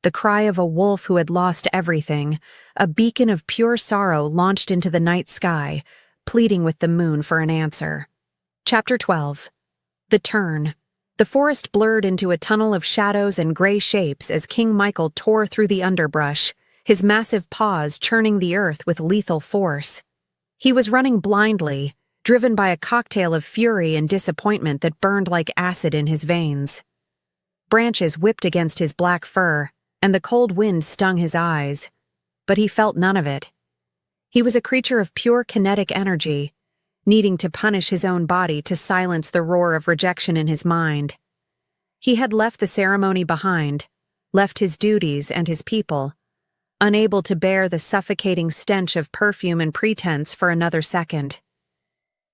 Speaker 1: the cry of a wolf who had lost everything, a beacon of pure sorrow launched into the night sky, pleading with the moon for an answer. Chapter 12. The Turn. The forest blurred into a tunnel of shadows and gray shapes as King Michael tore through the underbrush, his massive paws churning the earth with lethal force. He was running blindly, driven by a cocktail of fury and disappointment that burned like acid in his veins. Branches whipped against his black fur, and the cold wind stung his eyes, but he felt none of it. He was a creature of pure kinetic energy, needing to punish his own body to silence the roar of rejection in his mind. He had left the ceremony behind, left his duties and his people, unable to bear the suffocating stench of perfume and pretense for another second.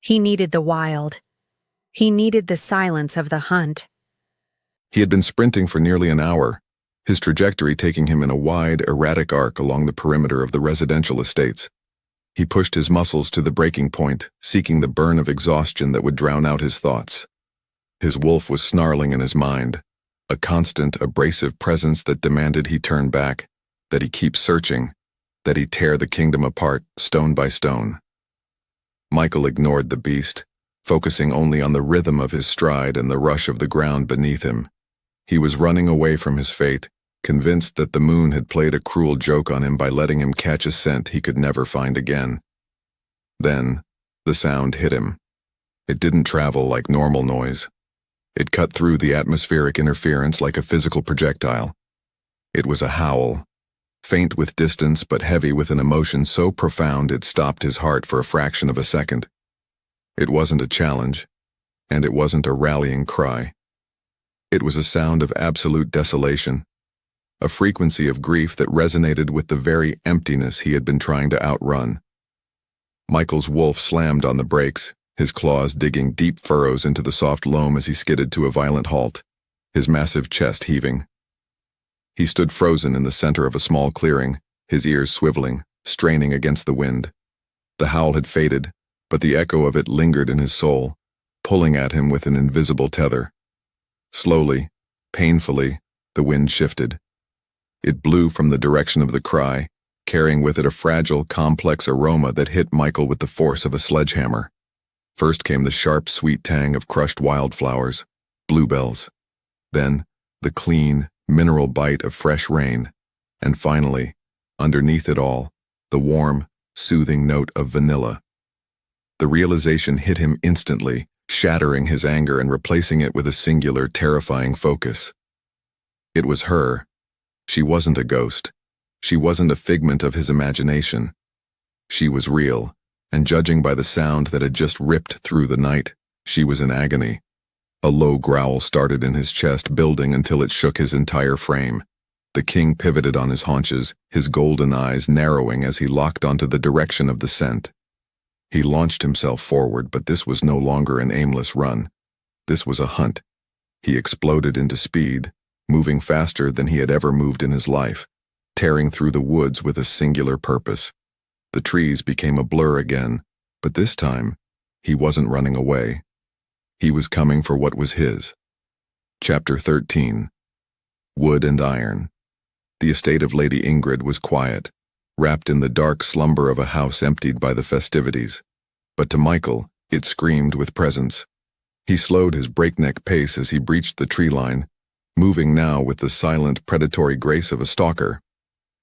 Speaker 1: He needed the wild. He needed the silence of the hunt.
Speaker 2: He had been sprinting for nearly an hour, his trajectory taking him in a wide, erratic arc along the perimeter of the residential estates. He pushed his muscles to the breaking point, seeking the burn of exhaustion that would drown out his thoughts. His wolf was snarling in his mind, a constant, abrasive presence that demanded he turn back, that he keep searching, that he tear the kingdom apart, stone by stone. Michael ignored the beast, focusing only on the rhythm of his stride and the rush of the ground beneath him. He was running away from his fate, convinced that the moon had played a cruel joke on him by letting him catch a scent he could never find again. Then, the sound hit him. It didn't travel like normal noise. It cut through the atmospheric interference like a physical projectile. It was a howl, faint with distance but heavy with an emotion so profound it stopped his heart for a fraction of a second. It wasn't a challenge, and it wasn't a rallying cry. It was a sound of absolute desolation, a frequency of grief that resonated with the very emptiness he had been trying to outrun. Michael's wolf slammed on the brakes, his claws digging deep furrows into the soft loam as he skidded to a violent halt, his massive chest heaving. He stood frozen in the center of a small clearing, his ears swiveling, straining against the wind. The howl had faded, but the echo of it lingered in his soul, pulling at him with an invisible tether. Slowly, painfully, the wind shifted. It blew from the direction of the cry, carrying with it a fragile, complex aroma that hit Michael with the force of a sledgehammer. First came the sharp, sweet tang of crushed wildflowers, bluebells. Then, the clean, mineral bite of fresh rain. And finally, underneath it all, the warm, soothing note of vanilla. The realization hit him instantly, shattering his anger and replacing it with a singular, terrifying focus. It was her. She wasn't a ghost. She wasn't a figment of his imagination. She was real, and judging by the sound that had just ripped through the night, she was in agony. A low growl started in his chest, building until it shook his entire frame. The king pivoted on his haunches, his golden eyes narrowing as he locked onto the direction of the scent. He launched himself forward, but this was no longer an aimless run. This was a hunt. He exploded into speed, moving faster than he had ever moved in his life, tearing through the woods with a singular purpose. The trees became a blur again, but this time, he wasn't running away. He was coming for what was his. Chapter 13. Wood and Iron. The estate of Lady Ingrid was quiet, wrapped in the dark slumber of a house emptied by the festivities. But to Michael, it screamed with presence. He slowed his breakneck pace as he breached the tree line, moving now with the silent, predatory grace of a stalker.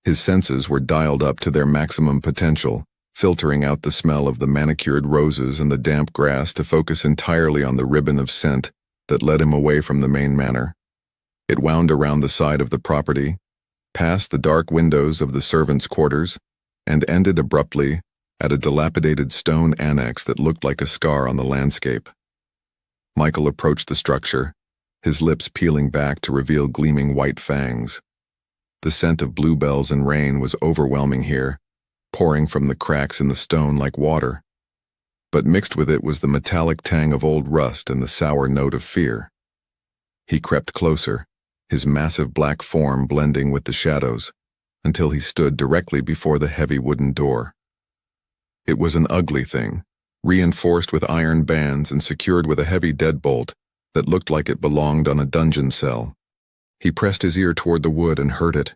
Speaker 2: His senses were dialed up to their maximum potential, filtering out the smell of the manicured roses and the damp grass to focus entirely on the ribbon of scent that led him away from the main manor. It wound around the side of the property, past the dark windows of the servants' quarters, and ended abruptly at a dilapidated stone annex that looked like a scar on the landscape. Michael approached the structure, his lips peeling back to reveal gleaming white fangs. The scent of bluebells and rain was overwhelming here, pouring from the cracks in the stone like water. But mixed with it was the metallic tang of old rust and the sour note of fear. He crept closer, his massive black form blending with the shadows, until he stood directly before the heavy wooden door. It was an ugly thing, reinforced with iron bands and secured with a heavy deadbolt that looked like it belonged on a dungeon cell. He pressed his ear toward the wood and heard it,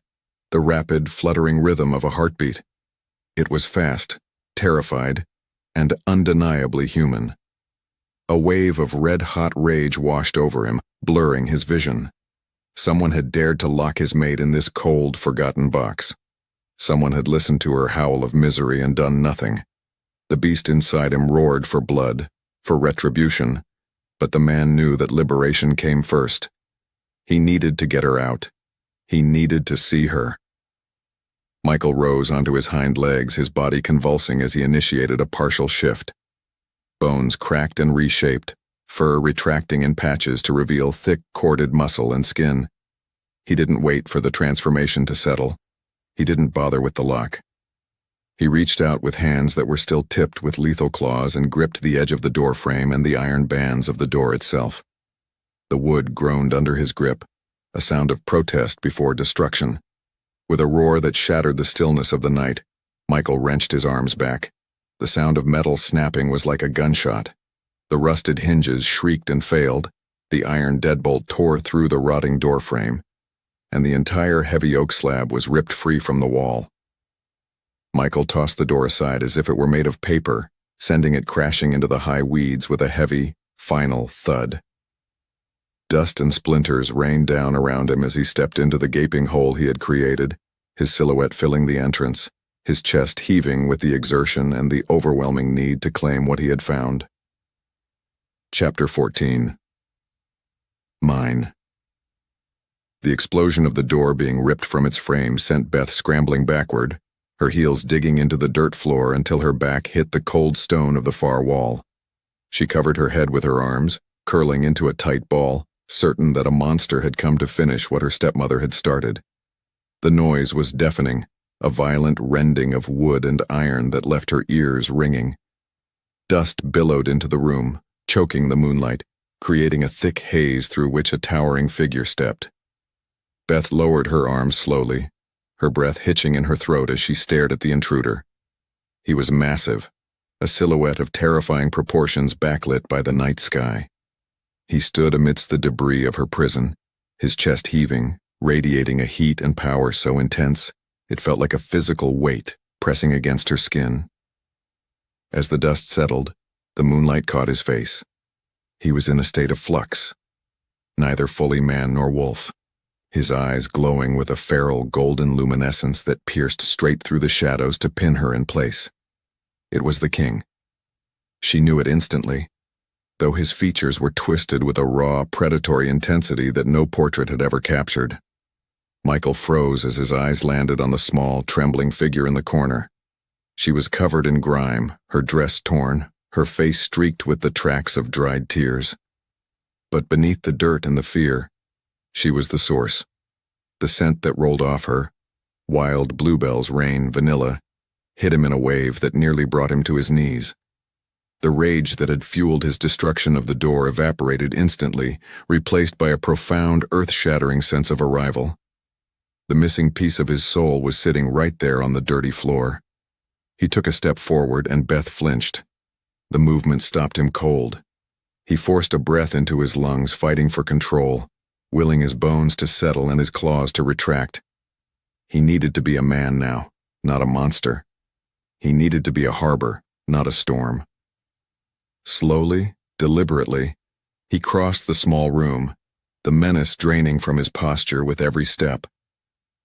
Speaker 2: the rapid, fluttering rhythm of a heartbeat. It was fast, terrified, and undeniably human. A wave of red-hot rage washed over him, blurring his vision. Someone had dared to lock his mate in this cold, forgotten box. Someone had listened to her howl of misery and done nothing. The beast inside him roared for blood, for retribution, but the man knew that liberation came first. He needed to get her out. He needed to see her. Michael rose onto his hind legs, his body convulsing as he initiated a partial shift. Bones cracked and reshaped, fur retracting in patches to reveal thick, corded muscle and skin. He didn't wait for the transformation to settle. He didn't bother with the lock. He reached out with hands that were still tipped with lethal claws and gripped the edge of the door frame and the iron bands of the door itself. The wood groaned under his grip, a sound of protest before destruction. With a roar that shattered the stillness of the night, Michael wrenched his arms back. The sound of metal snapping was like a gunshot. The rusted hinges shrieked and failed, the iron deadbolt tore through the rotting doorframe, and the entire heavy oak slab was ripped free from the wall. Michael tossed the door aside as if it were made of paper, sending it crashing into the high weeds with a heavy, final thud. Dust and splinters rained down around him as he stepped into the gaping hole he had created, his silhouette filling the entrance, his chest heaving with the exertion and the overwhelming need to claim what he had found. Chapter 14. Mine. The explosion of the door being ripped from its frame sent Beth scrambling backward, her heels digging into the dirt floor until her back hit the cold stone of the far wall. She covered her head with her arms, curling into a tight ball, certain that a monster had come to finish what her stepmother had started. The noise was deafening, a violent rending of wood and iron that left her ears ringing. Dust billowed into the room, choking the moonlight, creating a thick haze through which a towering figure stepped. Beth lowered her arms slowly, her breath hitching in her throat as she stared at the intruder. He was massive, a silhouette of terrifying proportions backlit by the night sky. He stood amidst the debris of her prison, his chest heaving, radiating a heat and power so intense it felt like a physical weight pressing against her skin. As the dust settled, the moonlight caught his face. He was in a state of flux, neither fully man nor wolf, his eyes glowing with a feral golden luminescence that pierced straight through the shadows to pin her in place. It was the king. She knew it instantly, though his features were twisted with a raw, predatory intensity that no portrait had ever captured. Michael froze as his eyes landed on the small, trembling figure in the corner. She was covered in grime, her dress torn, her face streaked with the tracks of dried tears. But beneath the dirt and the fear, she was the source. The scent that rolled off her, wild bluebells, rain, vanilla, hit him in a wave that nearly brought him to his knees. The rage that had fueled his destruction of the door evaporated instantly, replaced by a profound, earth-shattering sense of arrival. The missing piece of his soul was sitting right there on the dirty floor. He took a step forward and Beth flinched. The movement stopped him cold. He forced a breath into his lungs, fighting for control, willing his bones to settle and his claws to retract. He needed to be a man now, not a monster. He needed to be a harbor, not a storm. Slowly, deliberately, he crossed the small room, the menace draining from his posture with every step.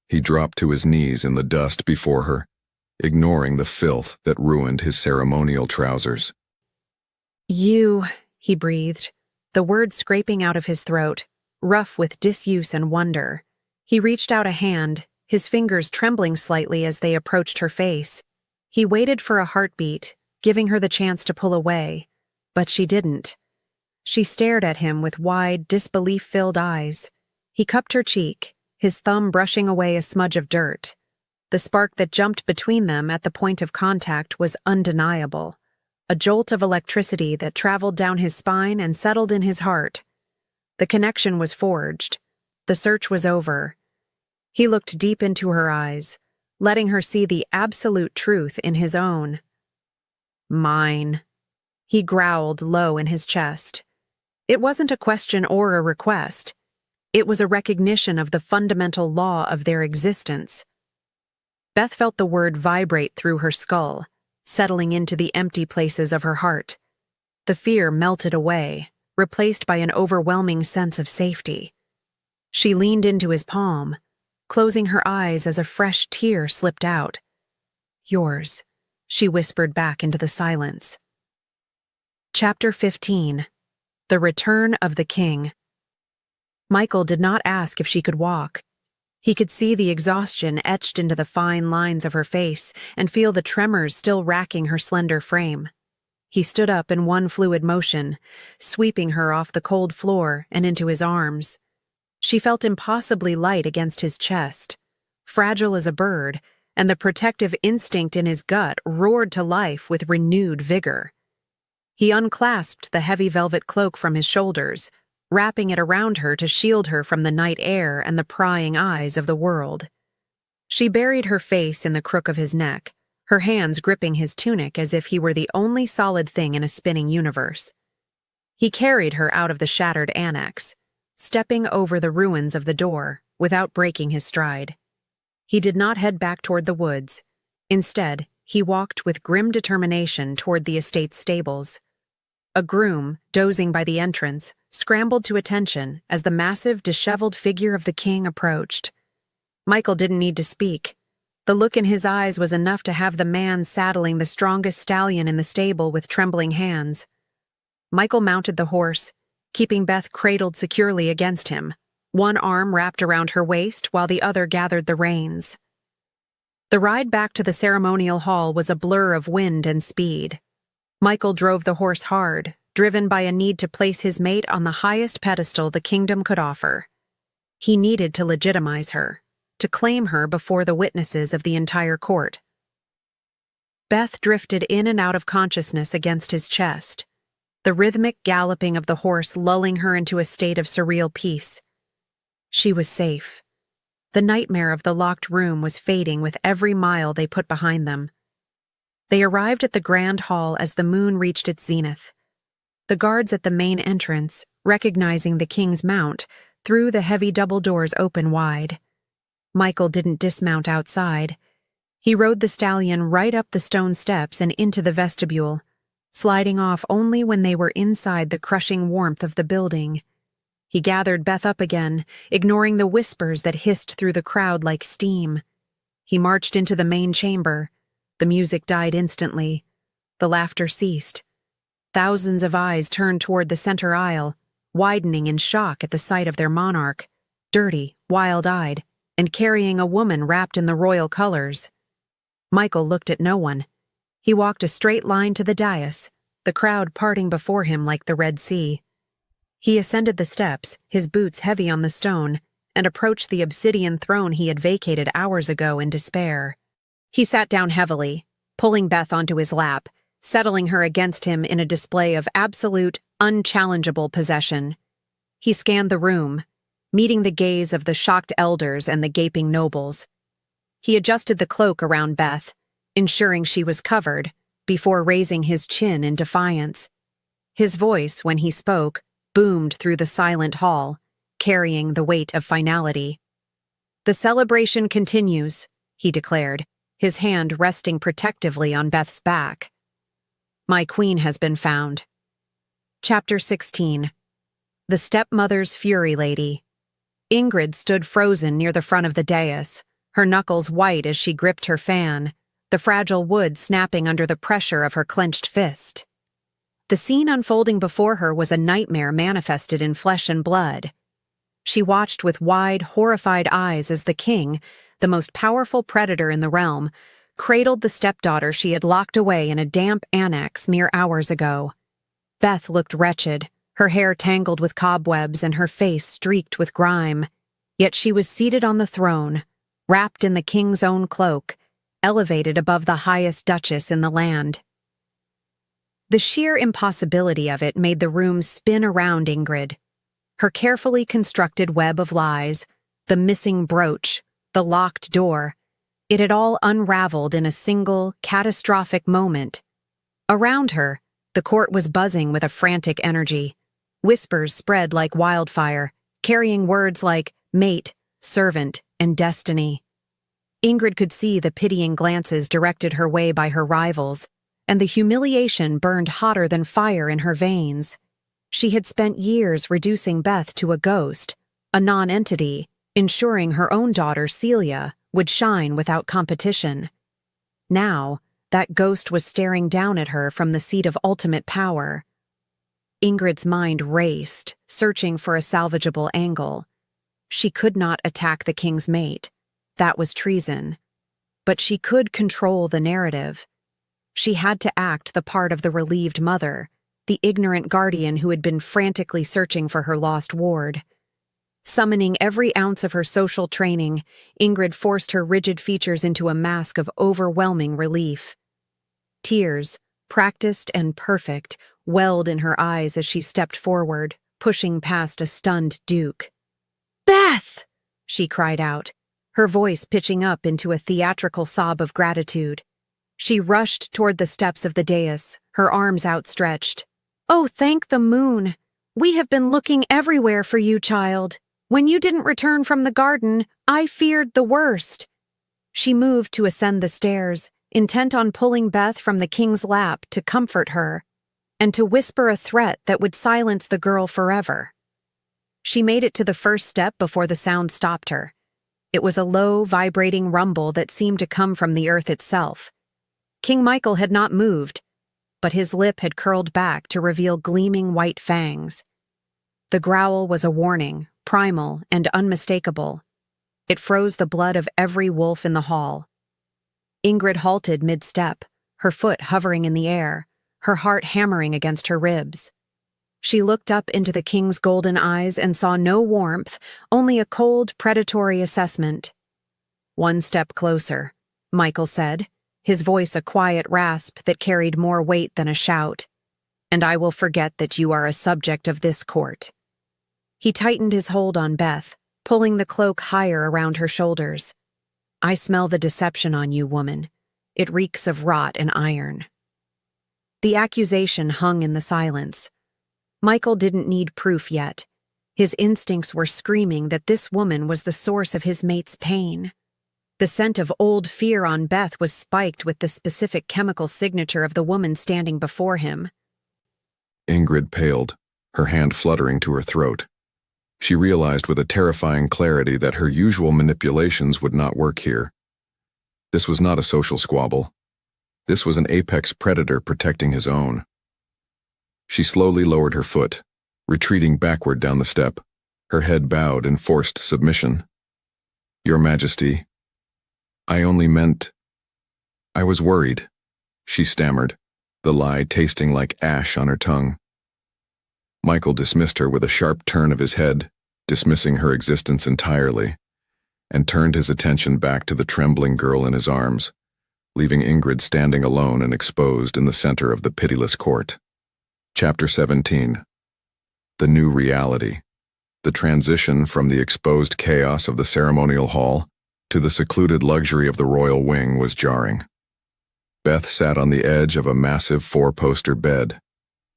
Speaker 2: He dropped to his knees in the dust before her, ignoring the filth that ruined his ceremonial trousers.
Speaker 1: "You," he breathed, the words scraping out of his throat, rough with disuse and wonder. He reached out a hand, his fingers trembling slightly as they approached her face. He waited for a heartbeat, giving her the chance to pull away, but she didn't. She stared at him with wide, disbelief-filled eyes. He cupped her cheek, his thumb brushing away a smudge of dirt. The spark that jumped between them at the point of contact was undeniable, a jolt of electricity that traveled down his spine and settled in his heart. The connection was forged. The search was over. He looked deep into her eyes, letting her see the absolute truth in his own. "Mine," he growled low in his chest. It wasn't a question or a request. It was a recognition of the fundamental law of their existence. Beth felt the word vibrate through her skull, settling into the empty places of her heart. The fear melted away, replaced by an overwhelming sense of safety. She leaned into his palm, closing her eyes as a fresh tear slipped out. "Yours," she whispered back into the silence. Chapter 15. The Return of the King. Michael did not ask if she could walk. He could see the exhaustion etched into the fine lines of her face and feel the tremors still racking her slender frame. He stood up in one fluid motion, sweeping her off the cold floor and into his arms. She felt impossibly light against his chest, fragile as a bird, and the protective instinct in his gut roared to life with renewed vigor. He unclasped the heavy velvet cloak from his shoulders, wrapping it around her to shield her from the night air and the prying eyes of the world. She buried her face in the crook of his neck, her hands gripping his tunic as if he were the only solid thing in a spinning universe. He carried her out of the shattered annex, stepping over the ruins of the door without breaking his stride. He did not head back toward the woods. Instead, he walked with grim determination toward the estate's stables. A groom, dozing by the entrance, scrambled to attention as the massive, disheveled figure of the king approached. Michael didn't need to speak. The look in his eyes was enough to have the man saddling the strongest stallion in the stable with trembling hands. Michael mounted the horse, keeping Beth cradled securely against him, one arm wrapped around her waist while the other gathered the reins. The ride back to the ceremonial hall was a blur of wind and speed. Michael drove the horse hard, driven by a need to place his mate on the highest pedestal the kingdom could offer. He needed to legitimize her, to claim her before the witnesses of the entire court. Beth drifted in and out of consciousness against his chest, the rhythmic galloping of the horse lulling her into a state of surreal peace. She was safe. The nightmare of the locked room was fading with every mile they put behind them. They arrived at the grand hall as the moon reached its zenith. The guards at the main entrance, recognizing the king's mount, threw the heavy double doors open wide. Michael didn't dismount outside. He rode the stallion right up the stone steps and into the vestibule, sliding off only when they were inside the crushing warmth of the building. He gathered Beth up again, ignoring the whispers that hissed through the crowd like steam. He marched into the main chamber. The music died instantly. The laughter ceased. Thousands of eyes turned toward the center aisle, widening in shock at the sight of their monarch, dirty, wild-eyed, and carrying a woman wrapped in the royal colors. Michael looked at no one. He walked a straight line to the dais, the crowd parting before him like the Red Sea. He ascended the steps, his boots heavy on the stone, and approached the obsidian throne he had vacated hours ago in despair. He sat down heavily, pulling Beth onto his lap, settling her against him in a display of absolute, unchallengeable possession. He scanned the room, meeting the gaze of the shocked elders and the gaping nobles. He adjusted the cloak around Beth, ensuring she was covered, before raising his chin in defiance. His voice, when he spoke, boomed through the silent hall, carrying the weight of finality. "The celebration continues," he declared, his hand resting protectively on Beth's back. "My queen has been found." Chapter 16. The Stepmother's Fury Lady. Ingrid stood frozen near the front of the dais, her knuckles white as she gripped her fan, the fragile wood snapping under the pressure of her clenched fist. The scene unfolding before her was a nightmare manifested in flesh and blood. She watched with wide, horrified eyes as the king, the most powerful predator in the realm, cradled the stepdaughter she had locked away in a damp annex mere hours ago. Beth looked wretched, her hair tangled with cobwebs and her face streaked with grime. Yet she was seated on the throne, wrapped in the king's own cloak, elevated above the highest duchess in the land. The sheer impossibility of it made the room spin around Ingrid. Her carefully constructed web of lies, the missing brooch, the locked door, it had all unraveled in a single, catastrophic moment. Around her, the court was buzzing with a frantic energy. Whispers spread like wildfire, carrying words like mate, servant, and destiny. Ingrid could see the pitying glances directed her way by her rivals, and the humiliation burned hotter than fire in her veins. She had spent years reducing Beth to a ghost, a non-entity, ensuring her own daughter, Celia, would shine without competition. Now, that ghost was staring down at her from the seat of ultimate power. Ingrid's mind raced, searching for a salvageable angle. She could not attack the king's mate. That was treason. But she could control the narrative. She had to act the part of the relieved mother, the ignorant guardian who had been frantically searching for her lost ward. Summoning every ounce of her social training, Ingrid forced her rigid features into a mask of overwhelming relief. Tears, practiced and perfect, welled in her eyes as she stepped forward, pushing past a stunned duke. "Beth!" she cried out, her voice pitching up into a theatrical sob of gratitude. She rushed toward the steps of the dais, her arms outstretched. "Oh, thank the moon! We have been looking everywhere for you, child. When you didn't return from the garden, I feared the worst." She moved to ascend the stairs, intent on pulling Beth from the king's lap to comfort her, and to whisper a threat that would silence the girl forever. She made it to the first step before the sound stopped her. It was a low, vibrating rumble that seemed to come from the earth itself. King Michael had not moved, but his lip had curled back to reveal gleaming white fangs. The growl was a warning, primal and unmistakable. It froze the blood of every wolf in the hall. Ingrid halted mid-step, her foot hovering in the air, her heart hammering against her ribs. She looked up into the king's golden eyes and saw no warmth, only a cold, predatory assessment. "One step closer," Michael said, his voice a quiet rasp that carried more weight than a shout. "And I will forget that you are a subject of this court." He tightened his hold on Beth, pulling the cloak higher around her shoulders. "I smell the deception on you, woman. It reeks of rot and iron. The accusation hung in the silence. Michael didn't need proof yet. His instincts were screaming that this woman was the source of his mate's pain. The scent of old fear on Beth was spiked with the specific chemical signature of the woman standing before him.
Speaker 2: Ingrid paled, her hand fluttering to her throat. She realized with a terrifying clarity that her usual manipulations would not work here. This was not a social squabble. This was an apex predator protecting his own. She slowly lowered her foot, retreating backward down the step, her head bowed in forced submission. "Your Majesty, I only meant... I was worried," she stammered, the lie tasting like ash on her tongue. Michael dismissed her with a sharp turn of his head, dismissing her existence entirely, and turned his attention back to the trembling girl in his arms, leaving Ingrid standing alone and exposed in the center of the pitiless court. Chapter 17. The New Reality. The transition from the exposed chaos of the ceremonial hall to the secluded luxury of the royal wing was jarring. Beth sat on the edge of a massive four-poster bed,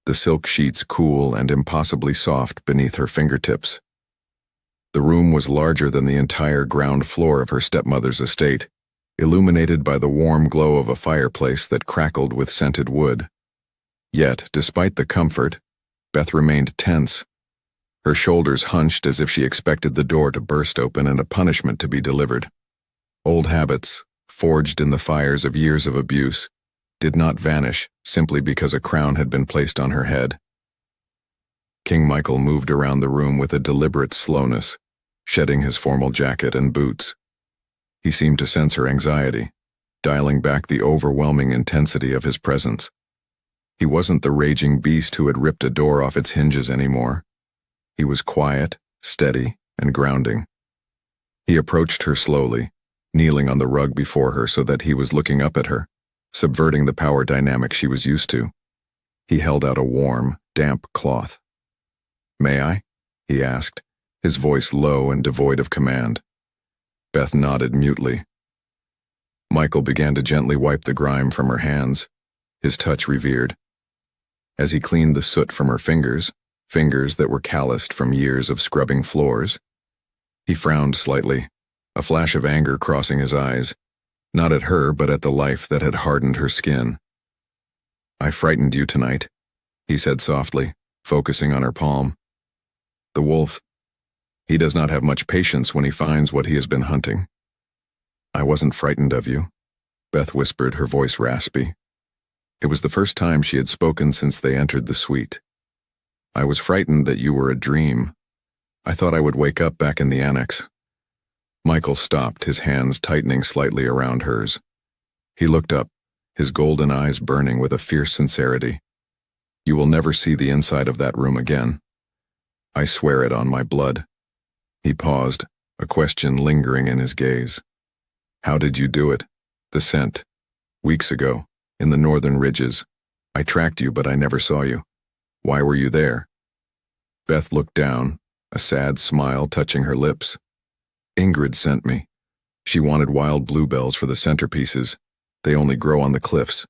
Speaker 2: the silk sheets cool and impossibly soft beneath her fingertips. The room was larger than the entire ground floor of her stepmother's estate, illuminated by the warm glow of a fireplace that crackled with scented wood. Yet, despite the comfort, Beth remained tense. Her shoulders hunched as if she expected the door to burst open and a punishment to be delivered. Old habits, forged in the fires of years of abuse, did not vanish simply because a crown had been placed on her head. King Michael moved around the room with a deliberate slowness, shedding his formal jacket and boots. He seemed to sense her anxiety, dialing back the overwhelming intensity of his presence. He wasn't the raging beast who had ripped a door off its hinges anymore. He was quiet, steady, and grounding. He approached her slowly, kneeling on the rug before her so that he was looking up at her, subverting the power dynamic she was used to. He held out a warm, damp cloth. "May I?" he asked, his voice low and devoid of command. Beth nodded mutely. Michael began to gently wipe the grime from her hands, his touch revered. As he cleaned the soot from her fingers that were calloused from years of scrubbing floors, he frowned slightly, a flash of anger crossing his eyes, not at her but at the life that had hardened her skin. "I frightened you tonight," he said softly, focusing on her palm. "The wolf, he does not have much patience when he finds what he has been hunting." "I wasn't frightened of you," Beth whispered, her voice raspy. It was the first time she had spoken since they entered the suite. "I was frightened that you were a dream. I thought I would wake up back in the annex." Michael stopped, his hands tightening slightly around hers. He looked up, his golden eyes burning with a fierce sincerity. "You will never see the inside of that room again. I swear it on my blood." He paused, a question lingering in his gaze. "How did you do it? The scent. Weeks ago, in the northern ridges. I tracked you, but I never saw you. Why were you there?" Beth looked down, a sad smile touching her lips. "Ingrid sent me. She wanted wild bluebells for the centerpieces. They only grow on the cliffs.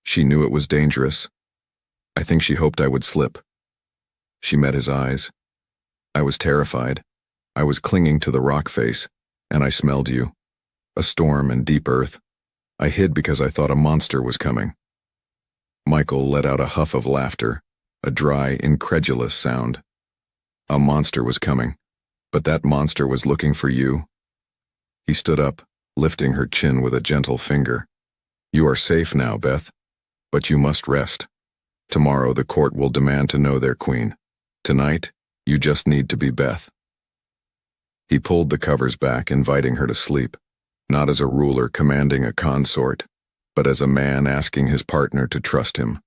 Speaker 2: She knew it was dangerous. I think she hoped I would slip." She met his eyes. "I was terrified. I was clinging to the rock face, and I smelled you. A storm and deep earth. I hid because I thought a monster was coming." Michael let out a huff of laughter, a dry, incredulous sound. "A monster was coming, but that monster was looking for you." He stood up, lifting her chin with a gentle finger. "You are safe now, Beth, but you must rest. Tomorrow the court will demand to know their queen. Tonight, you just need to be Beth." He pulled the covers back, inviting her to sleep, not as a ruler commanding a consort, but as a man asking his partner to trust him.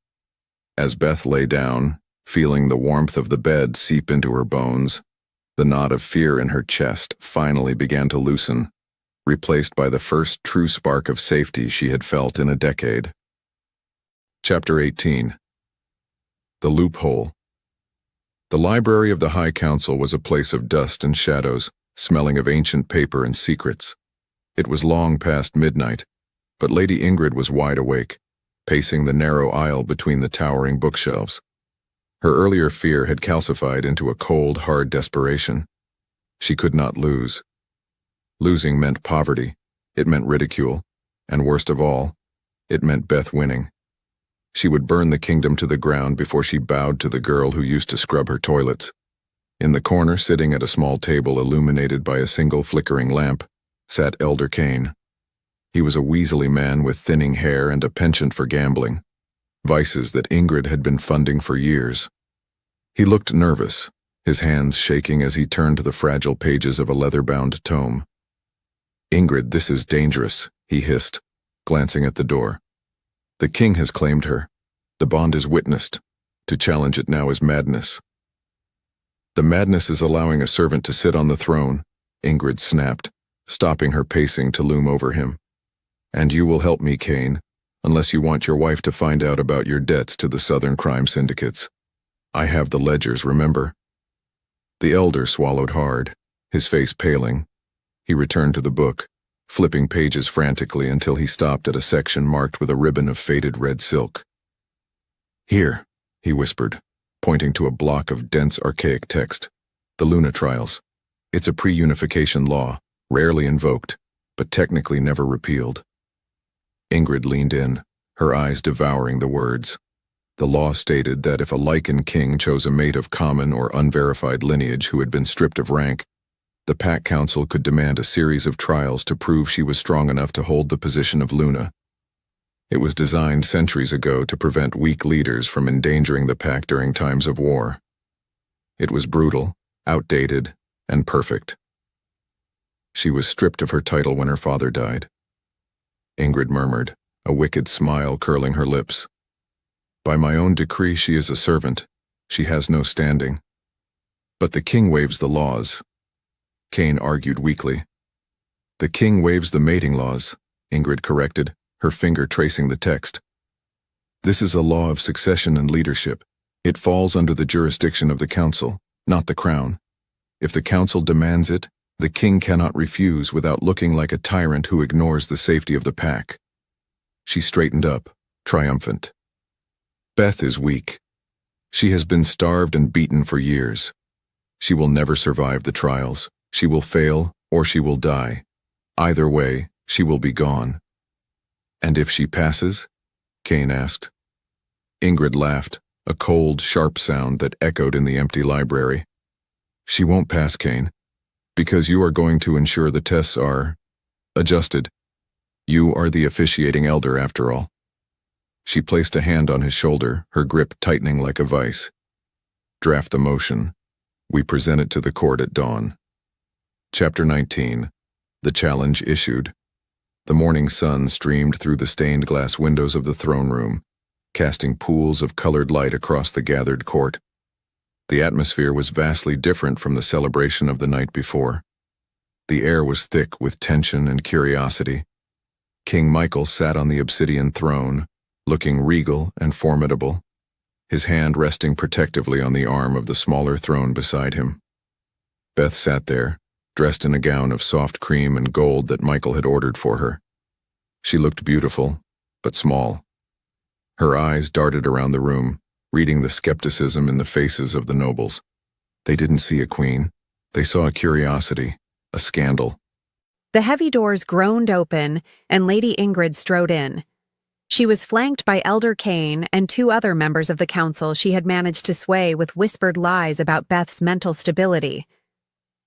Speaker 2: As Beth lay down, feeling the warmth of the bed seep into her bones, the knot of fear in her chest finally began to loosen, replaced by the first true spark of safety she had felt in a decade. Chapter 18. The Loophole. The library of the High Council was a place of dust and shadows, smelling of ancient paper and secrets. It was long past midnight, But Lady Ingrid was wide awake, pacing the narrow aisle between the towering bookshelves. Her earlier fear had calcified into a cold, hard desperation. She could not lose. Losing meant poverty, it meant ridicule, and worst of all, it meant Beth winning. She would burn the kingdom to the ground before she bowed to the girl who used to scrub her toilets. In the corner, sitting at a small table illuminated by a single flickering lamp, sat Elder Kane. He was a weaselly man with thinning hair and a penchant for gambling, vices that Ingrid had been funding for years. He looked nervous, his hands shaking as he turned to the fragile pages of a leather-bound tome. "Ingrid, this is dangerous," he hissed, glancing at the door. "The king has claimed her. The bond is witnessed. To challenge it now is madness." "The madness is allowing a servant to sit on the throne," Ingrid snapped, stopping her pacing to loom over him. "And you will help me, Kane, unless you want your wife to find out about your debts to the Southern crime syndicates. I have the ledgers, remember?" The elder swallowed hard, his face paling. He returned to the book, flipping pages frantically until he stopped at a section marked with a ribbon of faded red silk. "Here," he whispered, pointing to a block of dense, archaic text. "The Luna Trials. It's a pre-unification law, rarely invoked, but technically never repealed." Ingrid leaned in, her eyes devouring the words. The law stated that if a Lycan king chose a mate of common or unverified lineage who had been stripped of rank, the Pack Council could demand a series of trials to prove she was strong enough to hold the position of Luna. It was designed centuries ago to prevent weak leaders from endangering the Pack during times of war. It was brutal, outdated, and perfect. She was stripped of her title when her father died. Ingrid murmured, a wicked smile curling her lips. "By my own decree she is a servant. She has no standing. But the king waives the laws," Kane argued weakly. "The king waives the mating laws," Ingrid corrected, her finger tracing the text. "This is a law of succession and leadership. It falls under the jurisdiction of the council, not the crown. If the council demands it, the king cannot refuse without looking like a tyrant who ignores the safety of the pack." She straightened up, triumphant. "Beth is weak. She has been starved and beaten for years. She will never survive the trials. She will fail, or she will die. Either way, she will be gone." "And if she passes?" Kane asked. Ingrid laughed, a cold, sharp sound that echoed in the empty library. "She won't pass, Kane, because you are going to ensure the tests are adjusted. You are the officiating elder, after all." She placed a hand on his shoulder, her grip tightening like a vice. "Draft the motion. We present it to the court at dawn." Chapter 19. The challenge issued. The morning sun streamed through the stained glass windows of the throne room, casting pools of colored light across the gathered court. The atmosphere was vastly different from the celebration of the night before. The air was thick with tension and curiosity. King Michael sat on the obsidian throne, looking regal and formidable, his hand resting protectively on the arm of the smaller throne beside him. Beth sat there, dressed in a gown of soft cream and gold that Michael had ordered for her. She looked beautiful, but small. Her eyes darted around the room, reading the skepticism in the faces of the nobles. They didn't see a queen. They saw a curiosity, a scandal.
Speaker 1: The heavy doors groaned open, and Lady Ingrid strode in. She was flanked by Elder Kane and two other members of the council she had managed to sway with whispered lies about Beth's mental stability.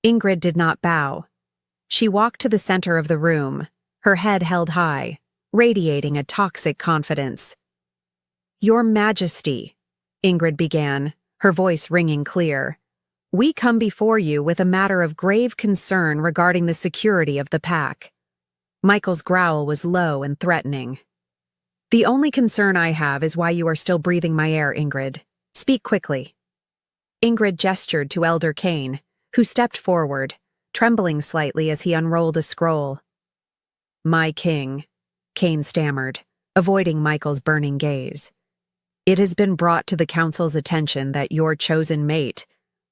Speaker 1: Ingrid did not bow. She walked to the center of the room, her head held high, radiating a toxic confidence. "Your Majesty," Ingrid began, her voice ringing clear, "we come before you with a matter of grave concern regarding the security of the pack." Michael's growl was low and threatening. "The only concern I have is why you are still breathing my air, Ingrid. Speak quickly." Ingrid gestured to Elder Kane, who stepped forward, trembling slightly as he unrolled a scroll. "My king," Kane stammered, avoiding Michael's burning gaze. "It has been brought to the council's attention that your chosen mate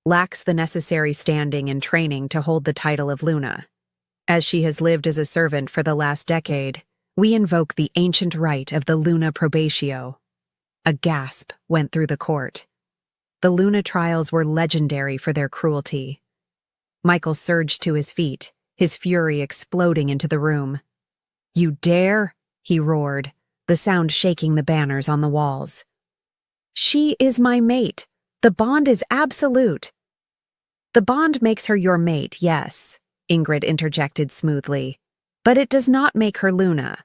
Speaker 1: lacks the necessary standing and training to hold the title of Luna. As she has lived as a servant for the last decade, We invoke the ancient rite of the Luna Probatio. A gasp went through the court. The Luna trials were legendary for their cruelty. Michael surged to his feet, his fury exploding into the room. "You dare?" he roared, the sound shaking the banners on the walls. "She is my mate. The bond is absolute." "The bond makes her your mate, yes," Ingrid interjected smoothly. "But it does not make her Luna.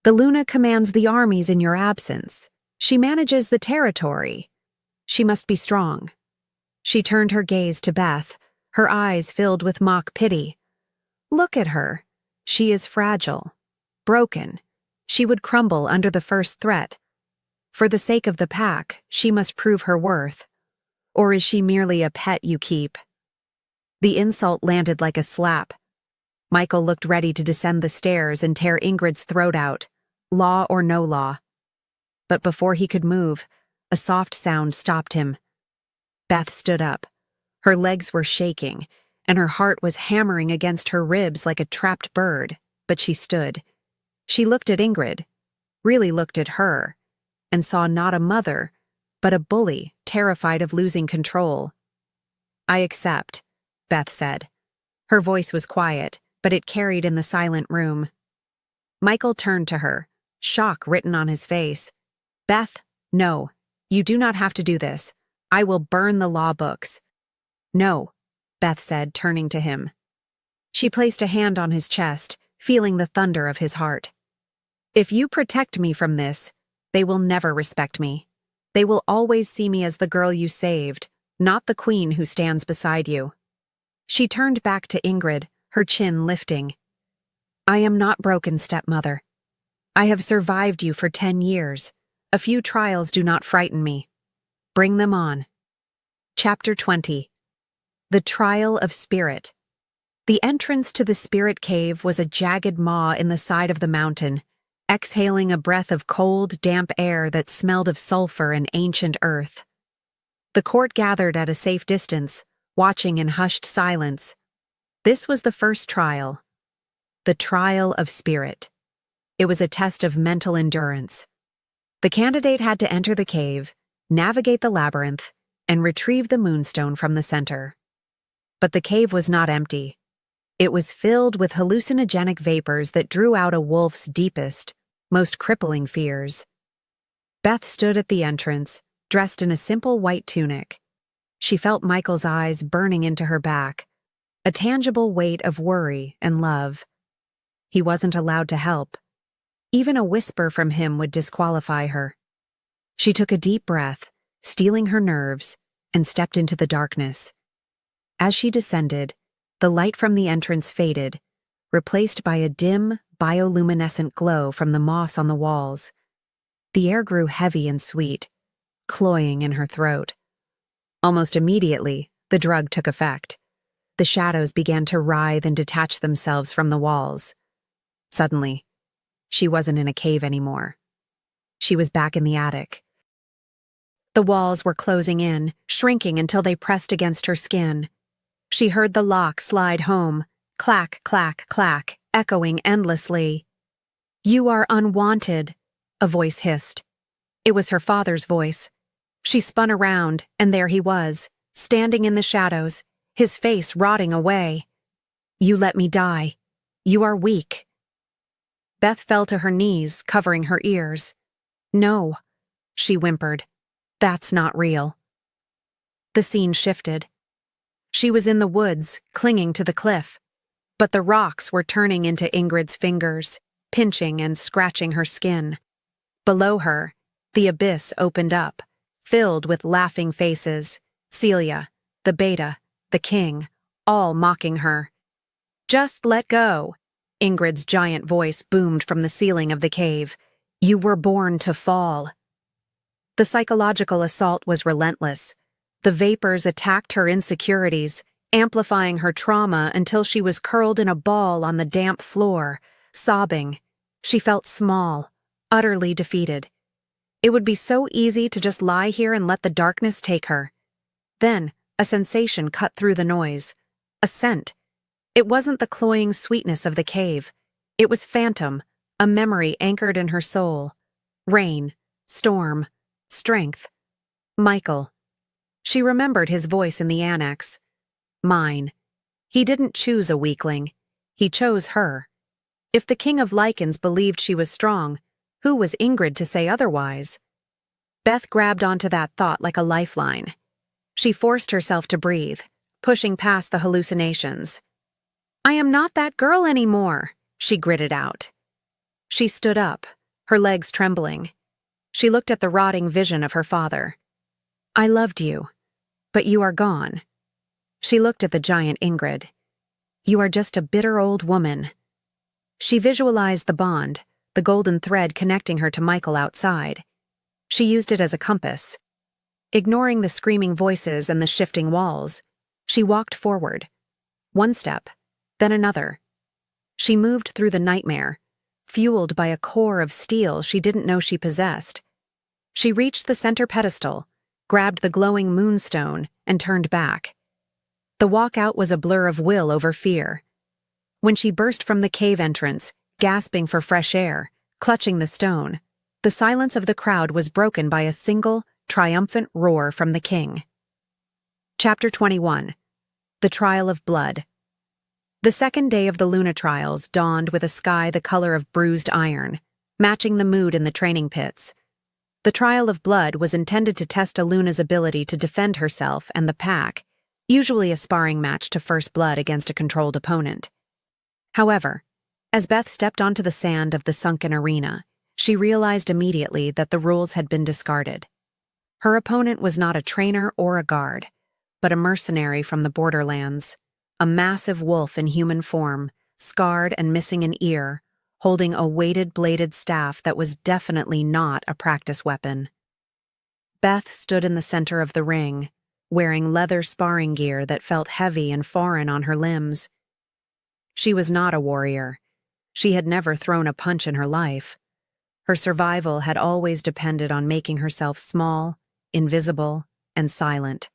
Speaker 1: The Luna commands the armies in your absence. She manages the territory. She must be strong." She turned her gaze to Beth, her eyes filled with mock pity. "Look at her. She is fragile, broken. She would crumble under the first threat. For the sake of the pack, she must prove her worth. Or is she merely a pet you keep?" The insult landed like a slap. Michael looked ready to descend the stairs and tear Ingrid's throat out, law or no law. But before he could move, a soft sound stopped him. Beth stood up. Her legs were shaking, and her heart was hammering against her ribs like a trapped bird, but she stood. She looked at Ingrid, really looked at her, and saw not a mother, but a bully terrified of losing control. "I accept," Beth said. Her voice was quiet, but it carried in the silent room. Michael turned to her, shock written on his face. "Beth, no, you do not have to do this. I will burn the law books." "No," Beth said, turning to him. She placed a hand on his chest, feeling the thunder of his heart. "If you protect me from this, they will never respect me. They will always see me as the girl you saved, not the queen who stands beside you." She turned back to Ingrid, her chin lifting. "I am not broken, stepmother. I have survived you for 10 years. A few trials do not frighten me. Bring them on." Chapter 20. The Trial of Spirit. The entrance to the spirit cave was a jagged maw in the side of the mountain, exhaling a breath of cold, damp air that smelled of sulfur and ancient earth. The court gathered at a safe distance, watching in hushed silence. This was the first trial. The Trial of Spirit. It was a test of mental endurance. The candidate had to enter the cave, navigate the labyrinth, and retrieve the moonstone from the center. But the cave was not empty. It was filled with hallucinogenic vapors that drew out a wolf's deepest, most crippling fears. Beth stood at the entrance, dressed in a simple white tunic. She felt Michael's eyes burning into her back, a tangible weight of worry and love. He wasn't allowed to help. Even a whisper from him would disqualify her. She took a deep breath, steeling her nerves, and stepped into the darkness. As she descended, the light from the entrance faded, replaced by a dim, bioluminescent glow from the moss on the walls. The air grew heavy and sweet, cloying in her throat. Almost immediately, the drug took effect. The shadows began to writhe and detach themselves from the walls. Suddenly, she wasn't in a cave anymore. She was back in the attic. The walls were closing in, shrinking until they pressed against her skin. She heard the lock slide home, clack, clack, clack, echoing endlessly. "You are unwanted," a voice hissed. It was her father's voice. She spun around, and there he was, standing in the shadows, his face rotting away. "You let me die. You are weak." Beth fell to her knees, covering her ears. "No," she whimpered. "That's not real." The scene shifted. She was in the woods, clinging to the cliff. But the rocks were turning into Ingrid's fingers, pinching and scratching her skin. Below her, the abyss opened up, filled with laughing faces, Celia, the beta, the king, all mocking her. "Just let go," Ingrid's giant voice boomed from the ceiling of the cave. "You were born to fall." The psychological assault was relentless. The vapors attacked her insecurities, amplifying her trauma until she was curled in a ball on the damp floor, sobbing. She felt small, utterly defeated. It would be so easy to just lie here and let the darkness take her. Then, a sensation cut through the noise. A scent. It wasn't the cloying sweetness of the cave. It was phantom, a memory anchored in her soul. Rain, storm, strength. Michael. She remembered his voice in the annex. Mine. He didn't choose a weakling. He chose her. If the king of Lycans believed she was strong, who was Ingrid to say otherwise? Beth grabbed onto that thought like a lifeline. She forced herself to breathe, pushing past the hallucinations. I am not that girl anymore, she gritted out. She stood up, her legs trembling. She looked at the rotting vision of her father. I loved you, but you are gone. She looked at the giant Ingrid. You are just a bitter old woman. She visualized the bond, the golden thread connecting her to Michael outside. She used it as a compass. Ignoring the screaming voices and the shifting walls, she walked forward. One step, then another. She moved through the nightmare, fueled by a core of steel she didn't know she possessed. She reached the center pedestal, grabbed the glowing moonstone, and turned back. The walkout was a blur of will over fear. When she burst from the cave entrance, gasping for fresh air, clutching the stone, the silence of the crowd was broken by a single, triumphant roar from the king. Chapter 21. The Trial of Blood. The second day of the Luna trials dawned with a sky the color of bruised iron, matching the mood in the training pits. The Trial of Blood was intended to test Luna's ability to defend herself and the pack, usually a sparring match to first blood against a controlled opponent. However, as Beth stepped onto the sand of the sunken arena, she realized immediately that the rules had been discarded. Her opponent was not a trainer or a guard, but a mercenary from the borderlands, a massive wolf in human form, scarred and missing an ear, holding a weighted bladed staff that was definitely not a practice weapon. Beth stood in the center of the ring, wearing leather sparring gear that felt heavy and foreign on her limbs. She was not a warrior. She had never thrown a punch in her life. Her survival had always depended on making herself small, invisible, and silent.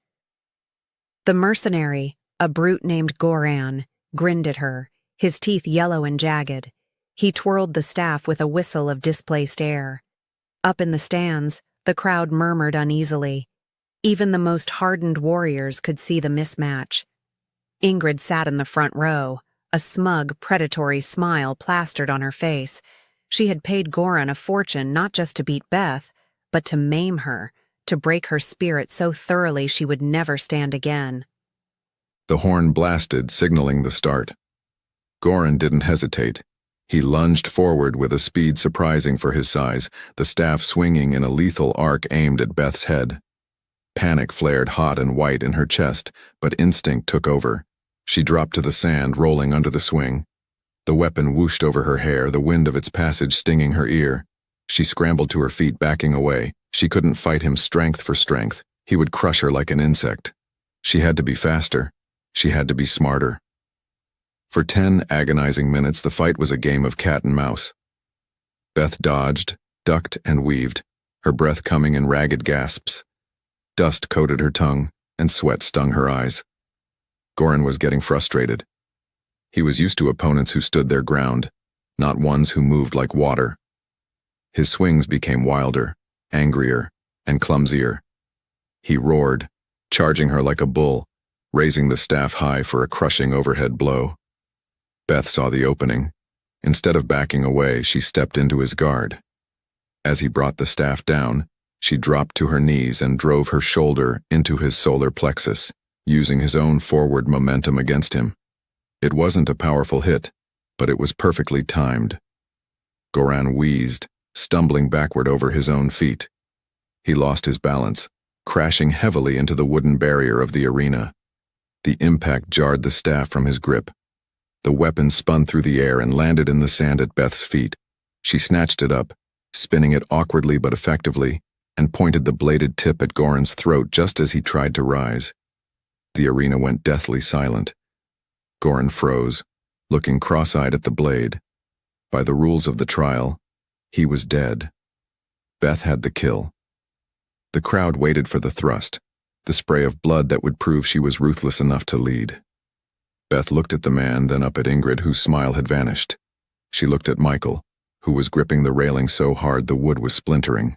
Speaker 1: The mercenary, a brute named Goran, grinned at her, his teeth yellow and jagged. He twirled the staff with a whistle of displaced air. Up in the stands, the crowd murmured uneasily. Even the most hardened warriors could see the mismatch. Ingrid sat in the front row, a smug, predatory smile plastered on her face. She had paid Goran a fortune not just to beat Beth, but to maim her, to break her spirit so thoroughly she would never stand again.
Speaker 2: The horn blasted, signaling the start. Goran didn't hesitate. He lunged forward with a speed surprising for his size, the staff swinging in a lethal arc aimed at Beth's head. Panic flared hot and white in her chest, but instinct took over. She dropped to the sand, rolling under the swing. The weapon whooshed over her hair, the wind of its passage stinging her ear. She scrambled to her feet, backing away. She couldn't fight him strength for strength. He would crush her like an insect. She had to be faster. She had to be smarter. For 10 agonizing minutes, the fight was a game of cat and mouse. Beth dodged, ducked, and weaved, her breath coming in ragged gasps. Dust coated her tongue, and sweat stung her eyes. Goran was getting frustrated. He was used to opponents who stood their ground, not ones who moved like water. His swings became wilder, angrier, and clumsier. He roared, charging her like a bull, raising the staff high for a crushing overhead blow. Beth saw the opening. Instead of backing away, she stepped into his guard. As he brought the staff down, she dropped to her knees and drove her shoulder into his solar plexus, using his own forward momentum against him. It wasn't a powerful hit, but it was perfectly timed. Goran wheezed, stumbling backward over his own feet. He lost his balance, crashing heavily into the wooden barrier of the arena. The impact jarred the staff from his grip. The weapon spun through the air and landed in the sand at Beth's feet. She snatched it up, spinning it awkwardly but effectively, and pointed the bladed tip at Goran's throat just as he tried to rise. The arena went deathly silent. Goran froze, looking cross-eyed at the blade. By the rules of the trial, he was dead. Beth had the kill. The crowd waited for the thrust, the spray of blood that would prove she was ruthless enough to lead. Beth looked at the man, then up at Ingrid, whose smile had vanished. She looked at Michael, who was gripping the railing so hard the wood was splintering.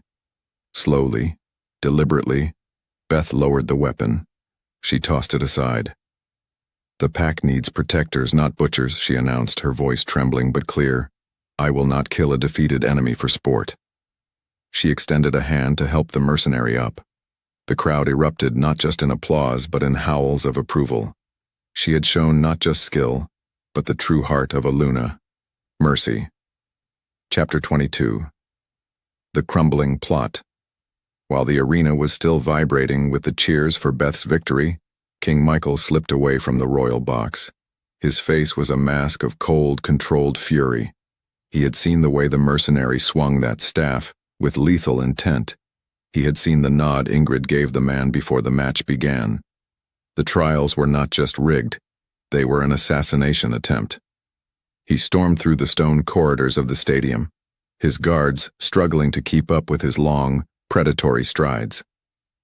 Speaker 2: Slowly, deliberately, Beth lowered the weapon. She tossed it aside. "The pack needs protectors, not butchers," she announced, her voice trembling but clear. "I will not kill a defeated enemy for sport." She extended a hand to help the mercenary up. The crowd erupted not just in applause but in howls of approval. She had shown not just skill, but the true heart of a Luna. Mercy. Chapter 22. The Crumbling Plot. While the arena was still vibrating with the cheers for Beth's victory, King Michael slipped away from the royal box. His face was a mask of cold, controlled fury. He had seen the way the mercenary swung that staff, with lethal intent. He had seen the nod Ingrid gave the man before the match began. The trials were not just rigged, they were an assassination attempt. He stormed through the stone corridors of the stadium, his guards struggling to keep up with his long, predatory strides.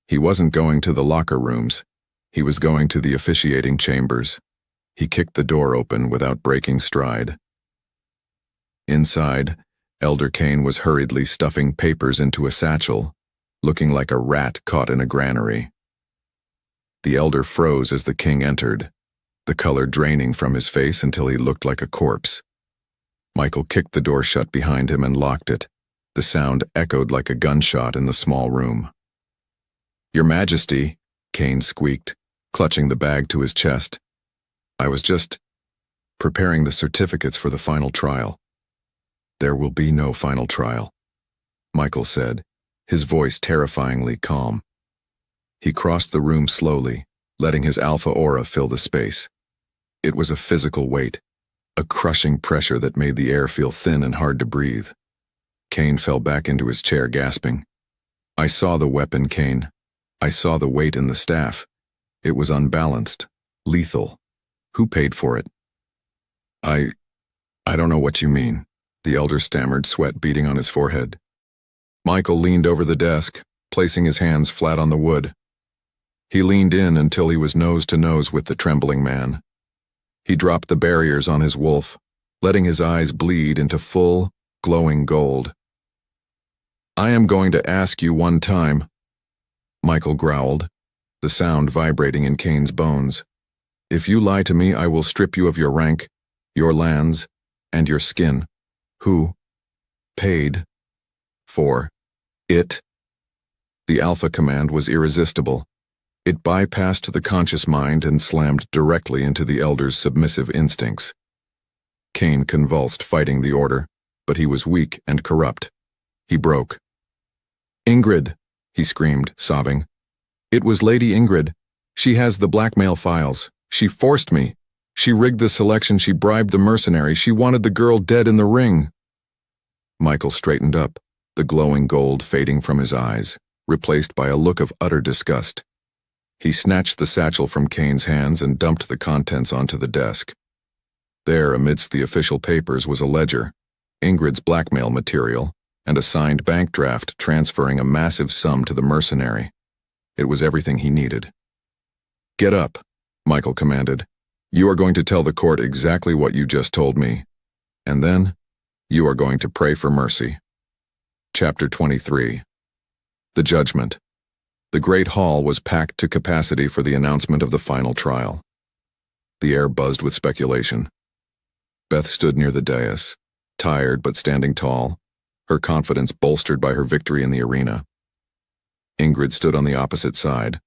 Speaker 2: He wasn't going to the locker rooms, he was going to the officiating chambers. He kicked the door open without breaking stride. Inside, Elder Kane was hurriedly stuffing papers into a satchel, looking like a rat caught in a granary. The elder froze as the king entered, the color draining from his face until he looked like a corpse. Michael kicked the door shut behind him and locked it. The sound echoed like a gunshot in the small room. "Your Majesty," Kane squeaked, clutching the bag to his chest. "I was just preparing the certificates for the final trial." "There will be no final trial," Michael said, his voice terrifyingly calm. He crossed the room slowly, letting his alpha aura fill the space. It was a physical weight, a crushing pressure that made the air feel thin and hard to breathe. Kane fell back into his chair, gasping. "I saw the weapon, Kane. I saw the weight in the staff. It was unbalanced, lethal. Who paid for it?" I don't know what you mean," the elder stammered, sweat beading on his forehead. Michael leaned over the desk, placing his hands flat on the wood. He leaned in until he was nose to nose with the trembling man. He dropped the barriers on his wolf, letting his eyes bleed into full, glowing gold. "I am going to ask you one time," Michael growled, the sound vibrating in Kane's bones. "If you lie to me, I will strip you of your rank, your lands, and your skin. Who paid for it?" The alpha command was irresistible. It bypassed the conscious mind and slammed directly into the elder's submissive instincts. Kane convulsed, fighting the order, but he was weak and corrupt. He broke. "Ingrid," he screamed, sobbing. "It was Lady Ingrid. She has the blackmail files. She forced me. She rigged the selection. She bribed the mercenary. She wanted the girl dead in the ring." Michael straightened up, the glowing gold fading from his eyes, replaced by a look of utter disgust. He snatched the satchel from Kane's hands and dumped the contents onto the desk. There, amidst the official papers, was a ledger, Ingrid's blackmail material, and a signed bank draft transferring a massive sum to the mercenary. It was everything he needed. "Get up," Michael commanded. "You are going to tell the court exactly what you just told me. And then, you are going to pray for mercy." Chapter 23. The Judgment. The great hall was packed to capacity for the announcement of the final trial. The air buzzed with speculation. Beth stood near the dais, tired but standing tall, her confidence bolstered by her victory in the arena. Ingrid stood on the opposite side,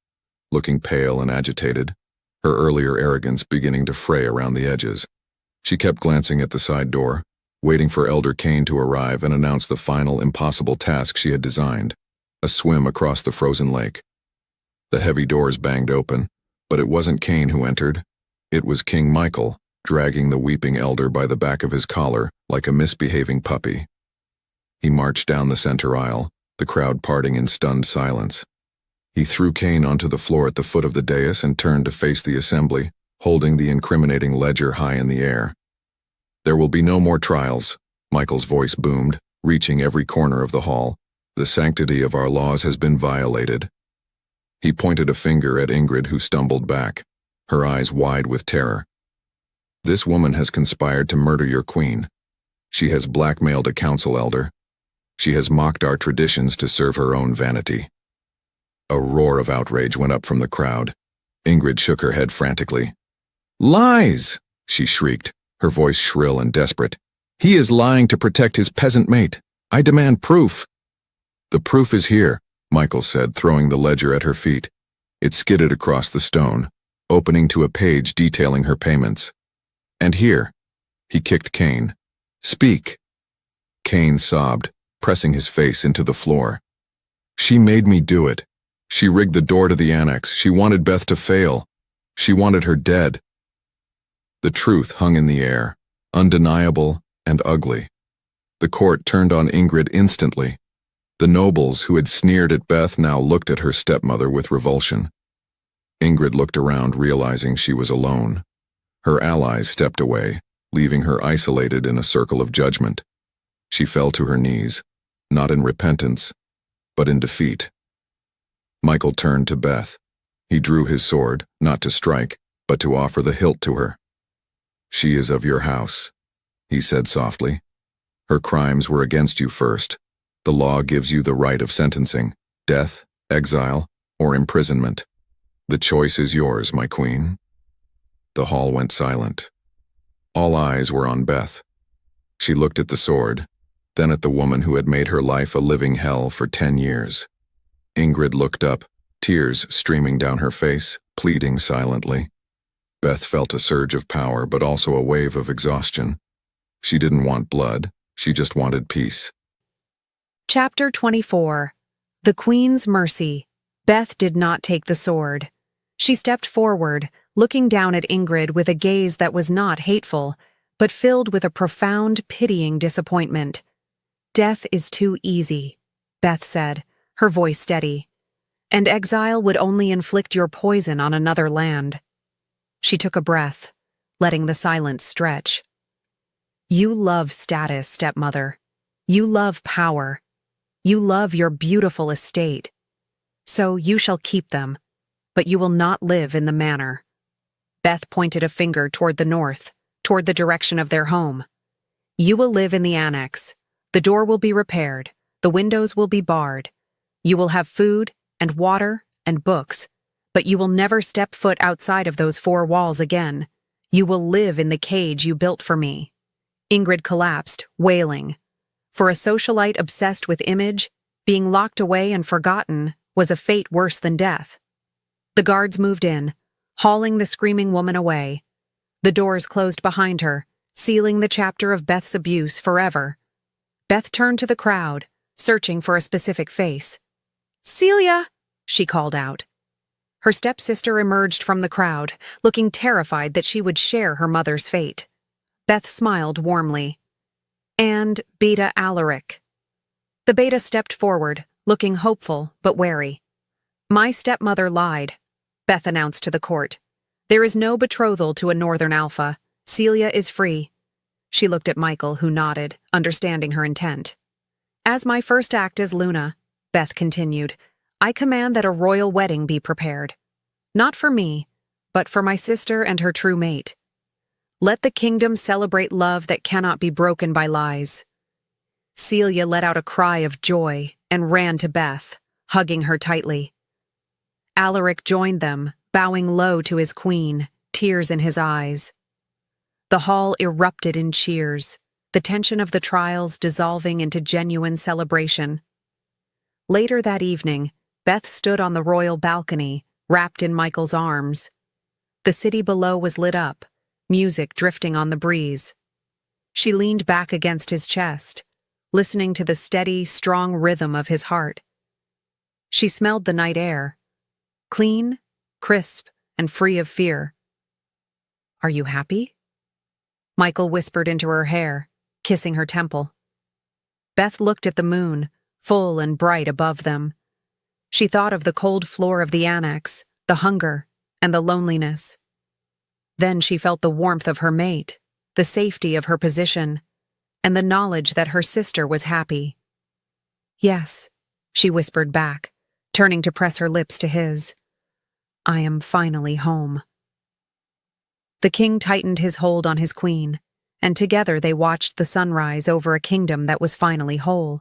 Speaker 2: looking pale and agitated, her earlier arrogance beginning to fray around the edges. She kept glancing at the side door, waiting for Elder Kane to arrive and announce the final impossible task she had designed, a swim across the frozen lake. The heavy doors banged open, but it wasn't Kane who entered. It was King Michael, dragging the weeping elder by the back of his collar like a misbehaving puppy. He marched down the center aisle, the crowd parting in stunned silence. He threw Kane onto the floor at the foot of the dais and turned to face the assembly, holding the incriminating ledger high in the air. "There will be no more trials," Michael's voice boomed, reaching every corner of the hall. "The sanctity of our laws has been violated." He pointed a finger at Ingrid, who stumbled back, her eyes wide with terror. "This woman has conspired to murder your queen. She has blackmailed a council elder. She has mocked our traditions to serve her own vanity." A roar of outrage went up from the crowd. Ingrid shook her head frantically. "Lies!" she shrieked, her voice shrill and desperate. "He is lying to protect his peasant mate. I demand proof." "The proof is here," Michael said, throwing the ledger at her feet. It skidded across the stone, opening to a page detailing her payments. "And here," he kicked Kane. "Speak." Kane sobbed, pressing his face into the floor. "She made me do it. She rigged the door to the annex. She wanted Beth to fail. She wanted her dead." The truth hung in the air, undeniable and ugly. The court turned on Ingrid instantly. The nobles who had sneered at Beth now looked at her stepmother with revulsion. Ingrid looked around, realizing she was alone. Her allies stepped away, leaving her isolated in a circle of judgment. She fell to her knees, not in repentance, but in defeat. Michael turned to Beth. He drew his sword, not to strike, but to offer the hilt to her. "She is of your house," he said softly. "Her crimes were against you first. The law gives you the right of sentencing, death, exile, or imprisonment. The choice is yours, my queen." The hall went silent. All eyes were on Beth. She looked at the sword, then at the woman who had made her life a living hell for 10 years. Ingrid looked up, tears streaming down her face, pleading silently. Beth felt a surge of power, but also a wave of exhaustion. She didn't want blood, she just wanted peace.
Speaker 1: Chapter 24. The Queen's Mercy. Beth did not take the sword. She stepped forward, looking down at Ingrid with a gaze that was not hateful, but filled with a profound, pitying disappointment. "Death is too easy," Beth said, her voice steady, "and exile would only inflict your poison on another land." She took a breath, letting the silence stretch. "You love status, stepmother. You love power. You love your beautiful estate. So you shall keep them, but you will not live in the manor." Beth pointed a finger toward the north, toward the direction of their home. "You will live in the annex. The door will be repaired. The windows will be barred. You will have food and water and books, but you will never step foot outside of those 4 walls again. You will live in the cage you built for me." Ingrid collapsed, wailing. For a socialite obsessed with image, being locked away and forgotten was a fate worse than death. The guards moved in, hauling the screaming woman away. The doors closed behind her, sealing the chapter of Beth's abuse forever. Beth turned to the crowd, searching for a specific face. "Celia!" she called out. Her stepsister emerged from the crowd, looking terrified that she would share her mother's fate. Beth smiled warmly. "And Beta Alaric." The Beta stepped forward, looking hopeful but wary. "My stepmother lied," Beth announced to the court. "There is no betrothal to a Northern Alpha. Celia is free." She looked at Michael, who nodded, understanding her intent. "As my first act as Luna," Beth continued, "I command that a royal wedding be prepared. Not for me, but for my sister and her true mate. Let the kingdom celebrate love that cannot be broken by lies." Celia let out a cry of joy and ran to Beth, hugging her tightly. Alaric joined them, bowing low to his queen, tears in his eyes. The hall erupted in cheers, the tension of the trials dissolving into genuine celebration. Later that evening, Beth stood on the royal balcony, wrapped in Michael's arms. The city below was lit up, music drifting on the breeze. She leaned back against his chest, listening to the steady, strong rhythm of his heart. She smelled the night air, clean, crisp, and free of fear. "Are you happy?" Michael whispered into her hair, kissing her temple. Beth looked at the moon, full and bright above them. She thought of the cold floor of the annex, the hunger, and the loneliness. Then she felt the warmth of her mate, the safety of her position, and the knowledge that her sister was happy. "Yes," she whispered back, turning to press her lips to his. "I am finally home." The king tightened his hold on his queen, and together they watched the sunrise over a kingdom that was finally whole.